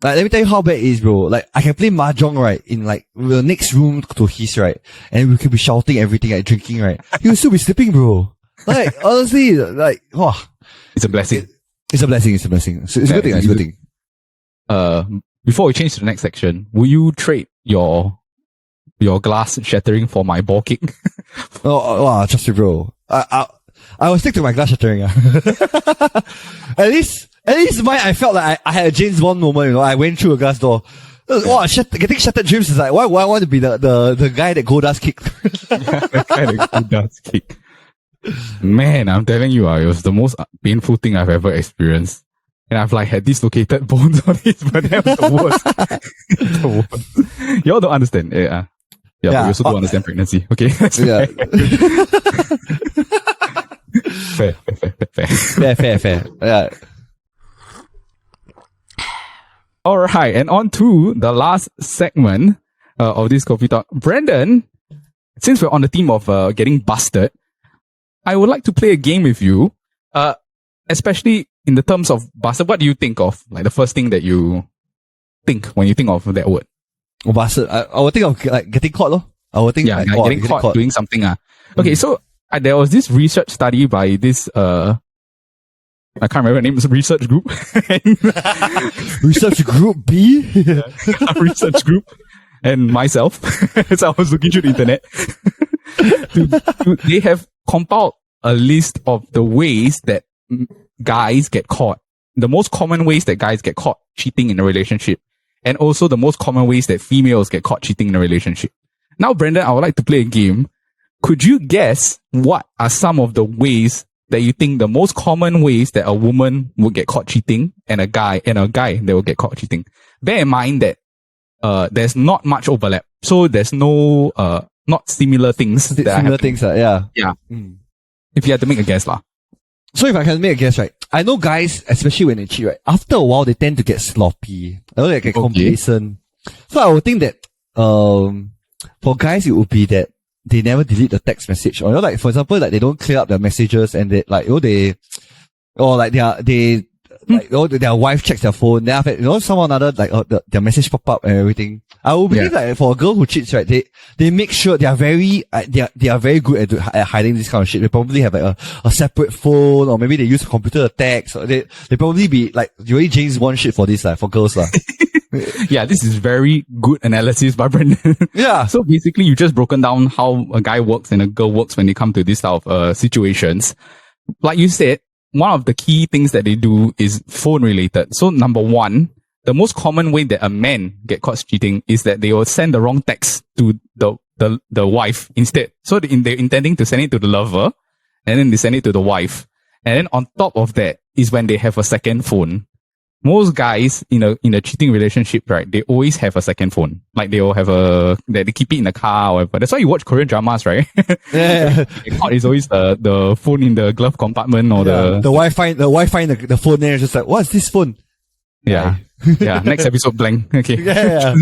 Speaker 1: Like, let me tell you how bad it is, bro. Like, I can play mahjong, right, in like the next room to his, right? And we could be shouting everything, like drinking, right? He will still be sleeping, bro. Like, honestly, like, wow.
Speaker 2: It's a blessing.
Speaker 1: It's a blessing. It's a blessing. It's a good thing. It's a good thing.
Speaker 2: Before we change to the next section, will you trade your glass shattering for my ball kick?
Speaker 1: Wow, trust me, bro. I will stick to my glass shattering. At least mine, I felt like I had a James Bond moment, you know. I went through a glass door. Wow, getting shattered dreams is like, why would I want to be the guy that Goldust kicked?
Speaker 2: The guy that Goldust kicked. Man, I'm telling you, it was the most painful thing I've ever experienced. And I've like had dislocated bones on it, but that was the worst. The worst. Y'all don't understand. Yeah, but you also don't understand pregnancy. Okay.
Speaker 1: Yeah. Fair. Yeah.
Speaker 2: All right, and on to the last segment of this Kopi Talk. Brandon, since we're on the theme of getting busted, I would like to play a game with you, especially in the terms of busted. What do you think of? Like the first thing that you think when you think of that word?
Speaker 1: Oh, busted. I would think of like getting caught, though. I would think
Speaker 2: getting caught doing something. Okay, so there was this research study by this I can't remember the name. It's a research group.
Speaker 1: Research group B?
Speaker 2: Research group. And myself. So I was looking through the internet. They have compiled a list of the ways that guys get caught. The most common ways that guys get caught cheating in a relationship. And also the most common ways that females get caught cheating in a relationship. Now, Brandon, I would like to play a game. Could you guess what are some of the ways that you think the most common ways that a woman would get caught cheating and a guy that will get caught cheating? Bear in mind that there's not much overlap. So there's no, not similar things.
Speaker 1: Similar things, yeah.
Speaker 2: Yeah. If you had to make a guess, lah.
Speaker 1: So if I can make a guess, right, I know guys, especially when they cheat, right, after a while they tend to get sloppy. I know they get complacent. So I would think that, for guys, it would be that they never delete the text message. Or, like, for example, like, they don't clear up their messages and they, like, their wife checks their phone. Then after, someone other, like, their message pop up and everything. I would believe like for a girl who cheats, right, they make sure they are very good at hiding this kind of shit. They probably have like a separate phone, or maybe they use a computer to text, or they probably be like, you already James Bond shit for this, like, for girls, lah.
Speaker 2: Yeah, this is very good analysis by Brendan.
Speaker 1: Yeah.
Speaker 2: So basically, you just broken down how a guy works and a girl works when they come to this type of situations. Like you said, one of the key things that they do is phone related. So number one, the most common way that a man get caught cheating is that they will send the wrong text to the wife instead. So they're intending to send it to the lover, and then they send it to the wife. And then on top of that is when they have a second phone. Most guys in a cheating relationship, right, they always have a second phone. Like they will have they keep it in the car or whatever. That's why you watch Korean dramas, right?
Speaker 1: Yeah.
Speaker 2: It's always the phone in the glove compartment or the
Speaker 1: Wi-Fi in the phone there is just like, what's this phone?
Speaker 2: Yeah. Yeah. Next episode blank. Okay.
Speaker 1: Yeah.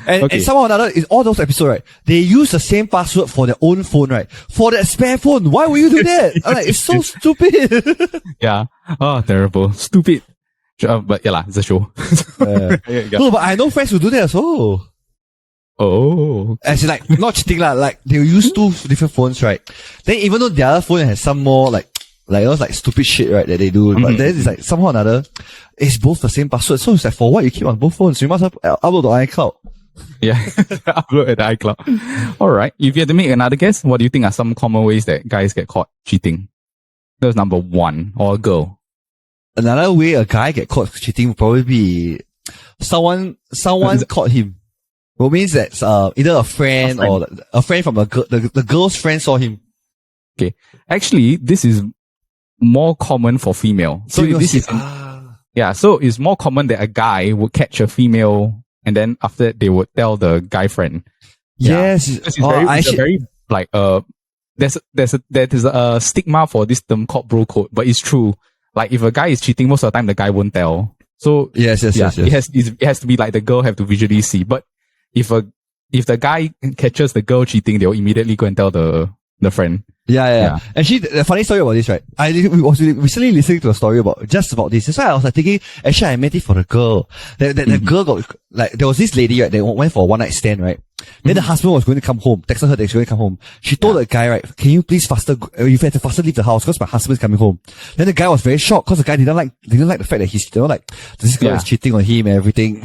Speaker 1: And somehow or another, in all those episodes, right, they use the same password for their own phone, right? For that spare phone. Why would you do that? I'm like, it's so stupid.
Speaker 2: Yeah. Oh, terrible. Stupid. But yeah, it's a show.
Speaker 1: No, but I know friends who do that as well.
Speaker 2: Oh.
Speaker 1: As in, like, not cheating, like, they use two different phones, right? Then even though the other phone has some more, like those, like, stupid shit, right, that they do, but then it's like, somehow or another, it's both the same password. So it's like, for what you keep on both phones? You must upload to iCloud.
Speaker 2: Yeah. Upload at iCloud. Alright. If you had to make another guess, what do you think are some common ways that guys get caught cheating? That was number one. Or a girl.
Speaker 1: Another way a guy get caught cheating would probably be someone caught him. What means that either a friend or a friend from the girl's friend saw him.
Speaker 2: Okay, actually, this is more common for female. So this is so it's more common that a guy would catch a female and then after that they would tell the guy friend.
Speaker 1: Yes,
Speaker 2: it's very like there's a stigma for this term called bro code, but it's true. Like, if a guy is cheating, most of the time the guy won't tell. So
Speaker 1: yes.
Speaker 2: It has to be like the girl have to visually see. But if the guy catches the girl cheating, they'll immediately go and tell the friend. Yeah.
Speaker 1: Actually, the funny story about this, right? I was recently listening to a story about this. That's why I was like thinking, actually, I meant it for the girl. The girl got, like, there was this lady, right? They went for a one night stand, right? Then the husband was going to come home, texted her that he's going to come home. She told the guy, right, can you please you have to faster leave the house because my husband's coming home. Then the guy was very shocked because the guy didn't like the fact that he's, this girl is cheating on him and everything.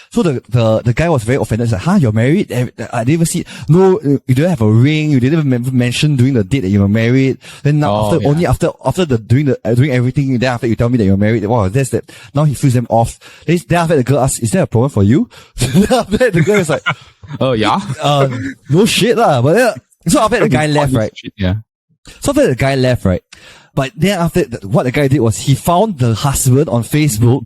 Speaker 1: So the guy was very offended. He's like, huh, you're married? I didn't even see, no, you don't have a ring. You didn't even mention during the date that you were married. Then now after doing everything, then after you tell me that you're married, wow, that's that. Now he feels them off. Then after the girl asks, is there a problem for you? Then after that, the girl is like,
Speaker 2: oh yeah?
Speaker 1: No shit lah. But then, so after that, the guy left, right?
Speaker 2: Yeah.
Speaker 1: So after the guy left, right? But then after what the guy did was he found the husband on Facebook,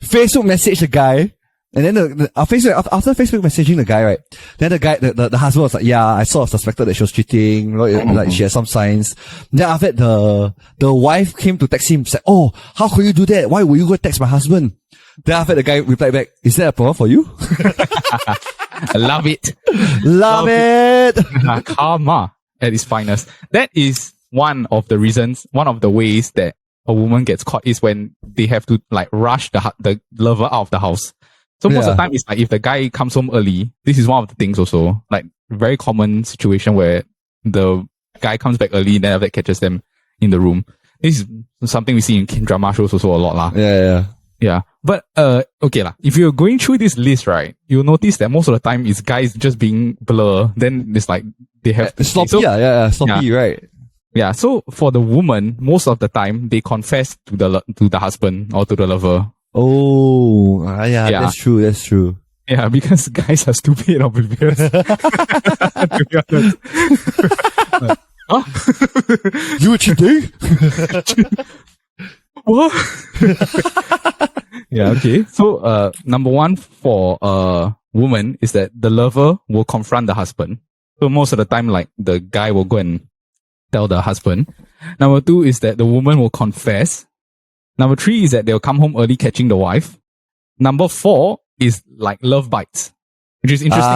Speaker 1: Facebook messaged the guy. And then after Facebook messaging the guy, right? Then the guy, the husband was like, yeah, I sort of suspected that she was cheating, like she had some signs. Then after that, the wife came to text him, said, oh, how could you do that? Why would you go text my husband? Then after the guy replied back, is that a problem for you?
Speaker 2: I love it.
Speaker 1: Love it.
Speaker 2: Karma at its finest. That is one of the ways that a woman gets caught is when they have to like rush the lover out of the house. So most of the time, it's like if the guy comes home early, this is one of the things also, like very common situation where the guy comes back early, then after that catches them in the room. This is something we see in drama shows also a lot lah. Yeah. But, okay lah. If you're going through this list, right, you'll notice that most of the time it's guys just being blur. Then it's like, they have
Speaker 1: sloppy, sloppy, right?
Speaker 2: Yeah. So for the woman, most of the time, they confess to the husband or to the lover.
Speaker 1: Oh, yeah, that's true.
Speaker 2: Yeah, because guys are stupid and oblivious. To be honest. Huh?
Speaker 1: You were cheating?
Speaker 2: What? Yeah, okay. So, number one for woman is that the lover will confront the husband. So most of the time, like, the guy will go and tell the husband. Number two is that the woman will confess. Number three is that they'll come home early catching the wife. Number four is like love bites, which is interesting.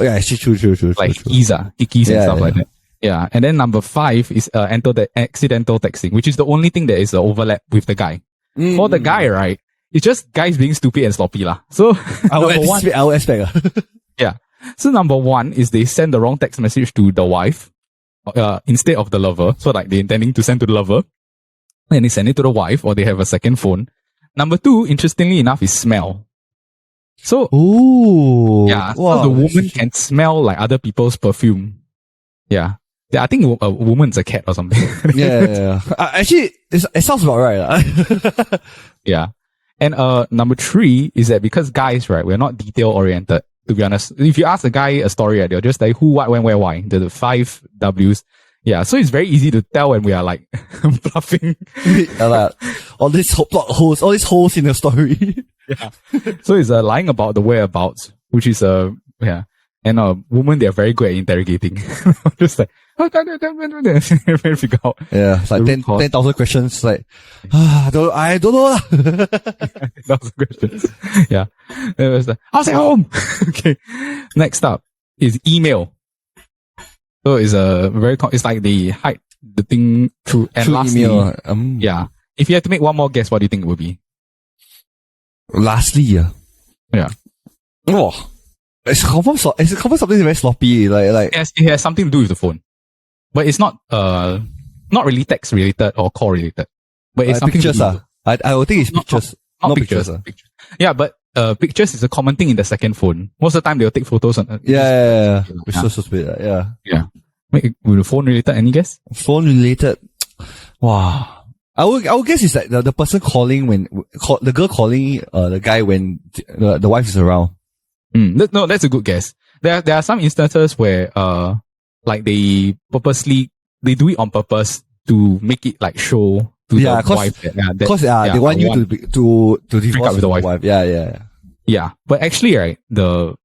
Speaker 1: Yeah, actually true.
Speaker 2: Like hickeys and stuff like that. Yeah. And then number five is accidental texting, which is the only thing that is overlap with the guy. For the guy, right? It's just guys being stupid and sloppy lah. So
Speaker 1: I will expect.
Speaker 2: Yeah. So number one is they send the wrong text message to the wife, instead of the lover. So like they're intending to send to the lover, and they send it to the wife, or they have a second phone. Number two, interestingly enough, is smell. So,
Speaker 1: wow,
Speaker 2: so the woman can smell like other people's perfume. Yeah. I think a woman's a cat or something.
Speaker 1: Yeah. Actually, it sounds about right.
Speaker 2: Yeah. And number three is that because guys, right, we're not detail oriented. To be honest, if you ask a guy a story, right, they'll just like who, what, when, where, why. The 5 W's. Yeah, so it's very easy to tell when we are like bluffing.
Speaker 1: All these plot holes, all these holes in the story.
Speaker 2: Yeah. So it's lying about the whereabouts, which is yeah. And a woman, they are very good at interrogating. Just like, figure out.
Speaker 1: Yeah, it's like 10,000 questions. Like, I don't know.
Speaker 2: 10,000 questions. Yeah. It was like, I'll stay home. Okay. Next up is email. So it's it's like they hide the thing through lastly,
Speaker 1: email.
Speaker 2: Yeah. If you had to make one more guess, what do you think it would be?
Speaker 1: Lastly, yeah. Oh. It's confirm something very sloppy. Like
Speaker 2: it has something to do with the phone. But it's not really text related or call related. But it's something
Speaker 1: pictures. I would think it's pictures.
Speaker 2: Not pictures. Pictures. Yeah, but pictures is a common thing in the second phone. Most of the time they'll take photos on
Speaker 1: Yeah. It's so stupid. Yeah.
Speaker 2: Yeah. With the phone related, any guess?
Speaker 1: Phone related. Wow. I would guess it's like the person calling the girl calling the guy when the wife is around.
Speaker 2: No, that's a good guess. There are some instances where like they do it on purpose to make it like show to the wife that
Speaker 1: they want you to divorce
Speaker 2: with the wife. Yeah. But actually, right, the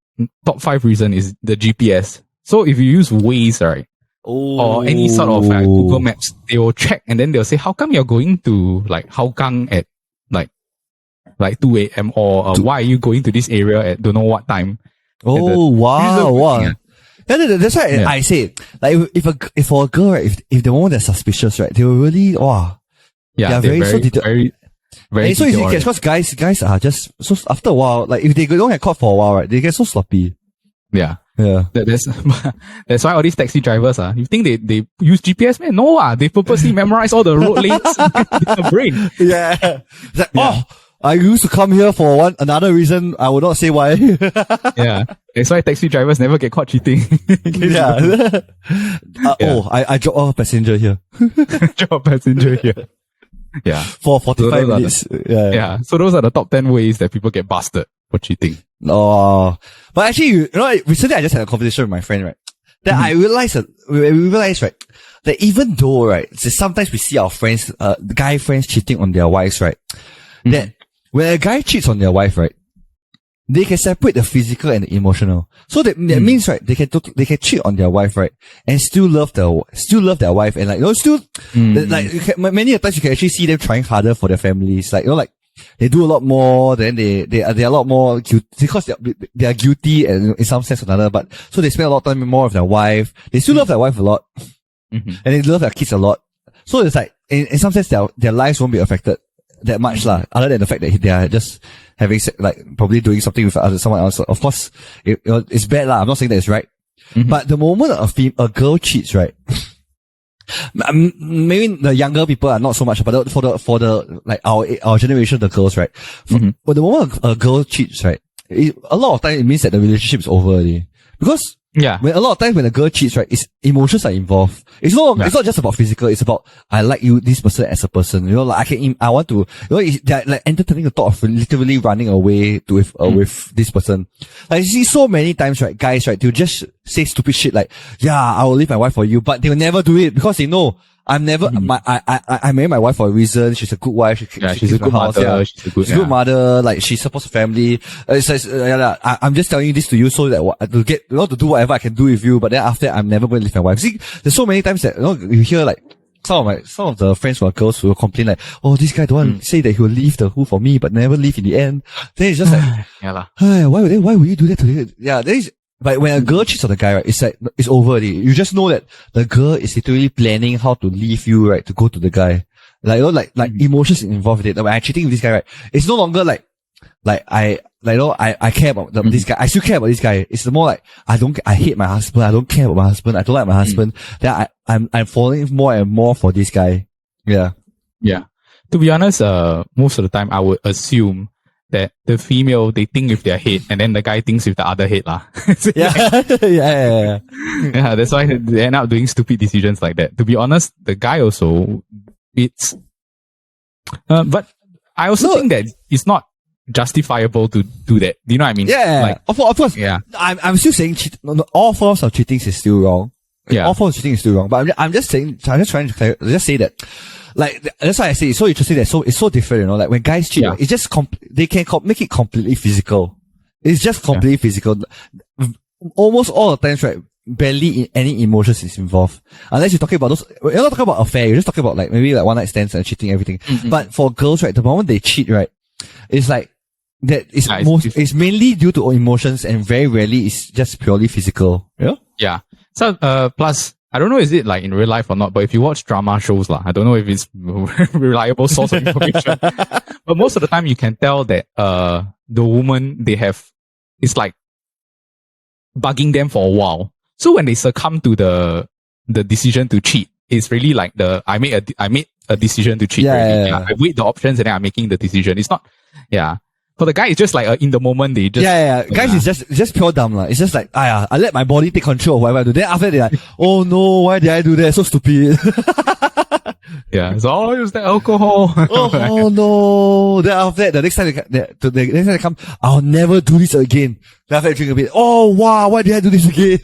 Speaker 2: top 5 reason is the GPS. So if you use Waze, right, or any sort of Google Maps, they will check and then they'll say, how come you're going to like Hougang at like 2 a.m. or why are you going to this area at don't know what time?
Speaker 1: Wow. That's why I say, like, if for a girl, right, if the moment they're suspicious, right, they will really, they're very so detailed. Very so easy to catch, because guys are just, so after a while, like, if they don't get caught for a while, right, they get so sloppy.
Speaker 2: Yeah. That's why all these taxi drivers, you think they use GPS, man? No, they purposely memorize all the road lanes in their brain.
Speaker 1: Yeah. It's like, I used to come here for another reason. I will not say why.
Speaker 2: Yeah. That's why taxi drivers never get caught cheating.
Speaker 1: Yeah. I dropped off a passenger here.
Speaker 2: Yeah.
Speaker 1: For 45 minutes.
Speaker 2: Yeah. So those are the top 10 ways that people get busted for cheating.
Speaker 1: Oh. But actually, recently I just had a conversation with my friend, right? That I realized right, that even though, right, sometimes we see our friends, guy friends cheating on their wives, right? That when a guy cheats on their wife, right, they can separate the physical and the emotional. So that means, right, they can cheat on their wife, right, and still love their wife, and like, many times you can actually see them trying harder for their families, like, like, they do a lot more, then they're a lot more guilty, because they are guilty in some sense or another, but, so they spend a lot of time more with their wife, they still love their wife a lot, and they love their kids a lot. So it's like, in some sense, their lives won't be affected that much other than the fact that they are just having probably doing something with someone else. Of course, it's bad I'm not saying that it's right, but the moment a girl cheats, right, maybe the younger people are not so much, but for the like our generation, the girls, right, but the moment a girl cheats, right, a lot of time it means that the relationship is over already, because when a lot of times when a girl cheats, right, emotions are involved. It's not just about physical. It's about, I like you, this person as a person. Like I want to, they're like entertaining the thought of literally running away with this person. Like, you see so many times, right, guys, right, they'll just say stupid shit like, I will leave my wife for you, but they'll never do it because they know, I'm never, I married my wife for a reason. She's a good wife.
Speaker 2: She's a good mother.
Speaker 1: Yeah.
Speaker 2: She's a good
Speaker 1: mother. Like, she supports the family. I'm just telling you this to you so that to get, to do whatever I can do with you. But then after that, I'm never going to leave my wife. See, there's so many times that, you hear like, some of the friends who are girls who will complain like, oh, this guy don't want to say that he will leave the who for me, but never leave in the end. Then it's just like, hey, why would you do that to him? Yeah, but when a girl cheats on the guy, right, it's like, it's over already. You just know that the girl is literally planning how to leave you, right, to go to the guy. Like, like emotions involved with it. Like, when I'm cheating with this guy, right, it's no longer I care about this guy. I still care about this guy. It's more like, I hate my husband. I don't care about my husband. I don't like my husband. Then I'm falling more and more for this guy. Yeah.
Speaker 2: Yeah. To be honest, most of the time I would assume that the female, they think with their head and then the guy thinks with the other head lah.
Speaker 1: Yeah.
Speaker 2: Yeah, that's why they end up doing stupid decisions like that. To be honest, the guy also, but I also think that it's not justifiable to do that. Do you know what I mean?
Speaker 1: Yeah.
Speaker 2: Like,
Speaker 1: of course. Yeah. I'm still saying all forms of cheating is still wrong. Yeah. All forms of cheating is still wrong. But I'm just trying to just say that. Like, that's why I say it's so interesting that it's so different, like when guys cheat, it's just they can make it completely physical. It's just completely physical. Almost all the times, right, barely any emotions is involved. Unless you're talking about you're not talking about affair, you're just talking about like maybe like one night stands and cheating, everything. Mm-hmm. But for girls, right, the moment they cheat, right, it's like, it's mainly due to emotions and very rarely it's just purely physical. Yeah?
Speaker 2: Yeah. So, plus, I don't know is it like in real life or not, but if you watch drama shows I don't know if it's a reliable source of information. But most of the time you can tell that the woman it's like bugging them for a while. So when they succumb to the decision to cheat, it's really like I made a decision to cheat. Yeah. I weighed the options and then I'm making the decision. It's not For the guy, it's just like in the moment they just...
Speaker 1: Guys, it's just pure dumb. It's just like, I let my body take control of whatever I do. Then after they're like, oh no, why did I do that? So stupid.
Speaker 2: Yeah, so use the alcohol.
Speaker 1: Oh no. Then after that, the next time they come, I'll never do this again. Then after I drink a bit, oh wow, why did I do this again?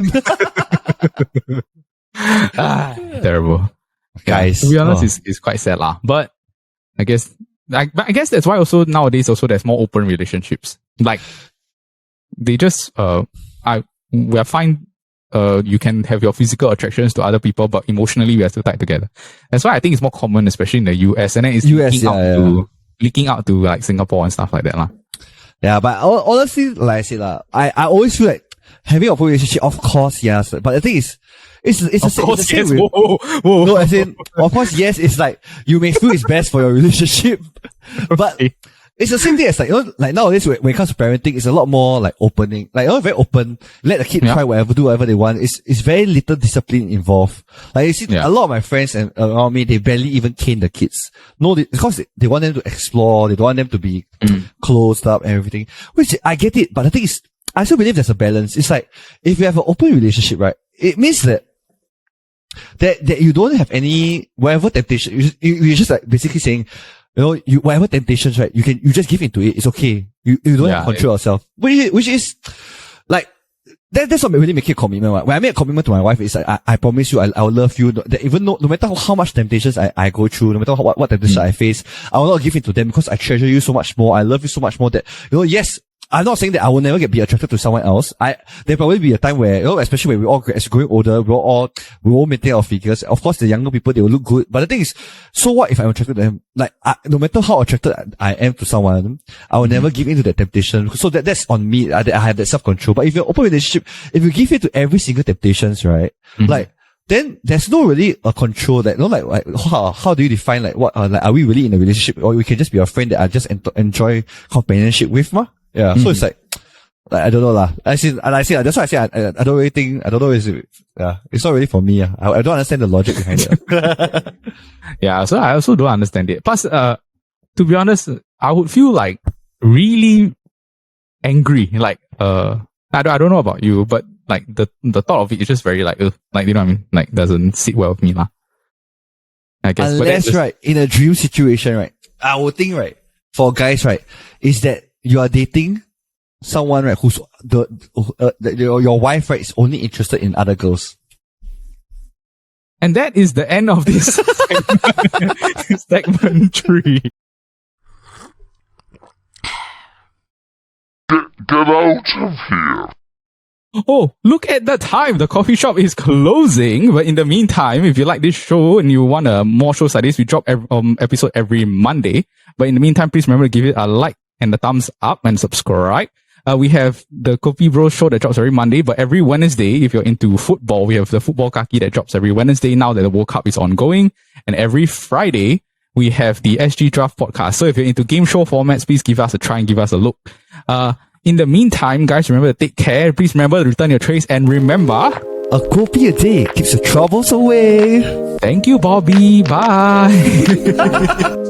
Speaker 2: Terrible.
Speaker 1: Guys.
Speaker 2: To be honest, it's quite sad lah. But I guess that's why also nowadays also there's more open relationships. Like they just we are fine. You can have your physical attractions to other people, but emotionally we are still tied together. That's why I think it's more common, especially in the US, and then it's leaking out to like Singapore and stuff like that lah.
Speaker 1: Yeah, but honestly, like I said I always feel like having a open relationship, of course, yes. But the thing is, it's the same. Whoa. No, as in, of course, yes, it's like, you may feel it's best for your relationship. But it's the same thing as like, like nowadays when it comes to parenting, it's a lot more like opening. Like, very open. Let the kid try whatever, do whatever they want. It's very little discipline involved. Like, you see, a lot of my friends and around me, they barely even cane the kids. No, because they want them to explore. They don't want them to be closed up and everything. Which, I get it. But the thing is, I still believe there's a balance. It's like, if you have an open relationship, right, it means that you don't have any, whatever temptation, you're just like basically saying, whatever temptations, right, you just give into it. It's okay. You don't have to control yourself. Which is, like, that's what really making a commitment. Right? When I make a commitment to my wife, it's like, I promise you, I will love you. That even no matter how much temptations I go through, no matter what temptations I face, I will not give in to them because I treasure you so much more. I love you so much more that, yes, I'm not saying that I will never be attracted to someone else. There'll probably be a time where, especially when we all, as growing older, we all maintain our figures. Of course, the younger people, they will look good. But the thing is, so what if I'm attracted to them? Like, no matter how attracted I am to someone, I will never give in to that temptation. So that's on me. I have that self-control. But if you're open relationship, if you give in to every single temptations, right? Like, then there's no really a control that, like how do you define like what, like, are we really in a relationship, or we can just be a friend that I just enjoy companionship with, ma? Yeah, so it's like I don't know lah. That's why I say I don't really think, I don't know, it's not really for me. I don't understand the logic behind it.
Speaker 2: Yeah, so I also don't understand it. Plus, to be honest, I would feel like really angry. Like, I don't know about you, but like the thought of it is just very like you know what I mean? Like, doesn't sit well with me lah. I guess.
Speaker 1: Unless, right, in a dream situation, right, I would think, right, for guys, right, is that you are dating someone, right, who's your wife, right, is only interested in other girls.
Speaker 2: And that is the end of this segment 3.
Speaker 3: Get out of here.
Speaker 2: Oh, look at the time. The coffee shop is closing. But in the meantime, if you like this show and you want more shows like this, we drop episode every Monday. But in the meantime, please remember to give it a like and a thumbs up and subscribe. We have the KopiBros show that drops every Monday, but every Wednesday, if you're into football, we have the football kaki that drops every Wednesday now that the World Cup is ongoing. And every Friday, we have the SG Draft podcast. So if you're into game show formats, please give us a try and give us a look. In the meantime, guys, remember to take care. Please remember to return your trays and remember,
Speaker 1: A Kopi a day keeps the troubles away.
Speaker 2: thank you, Bobby. Bye.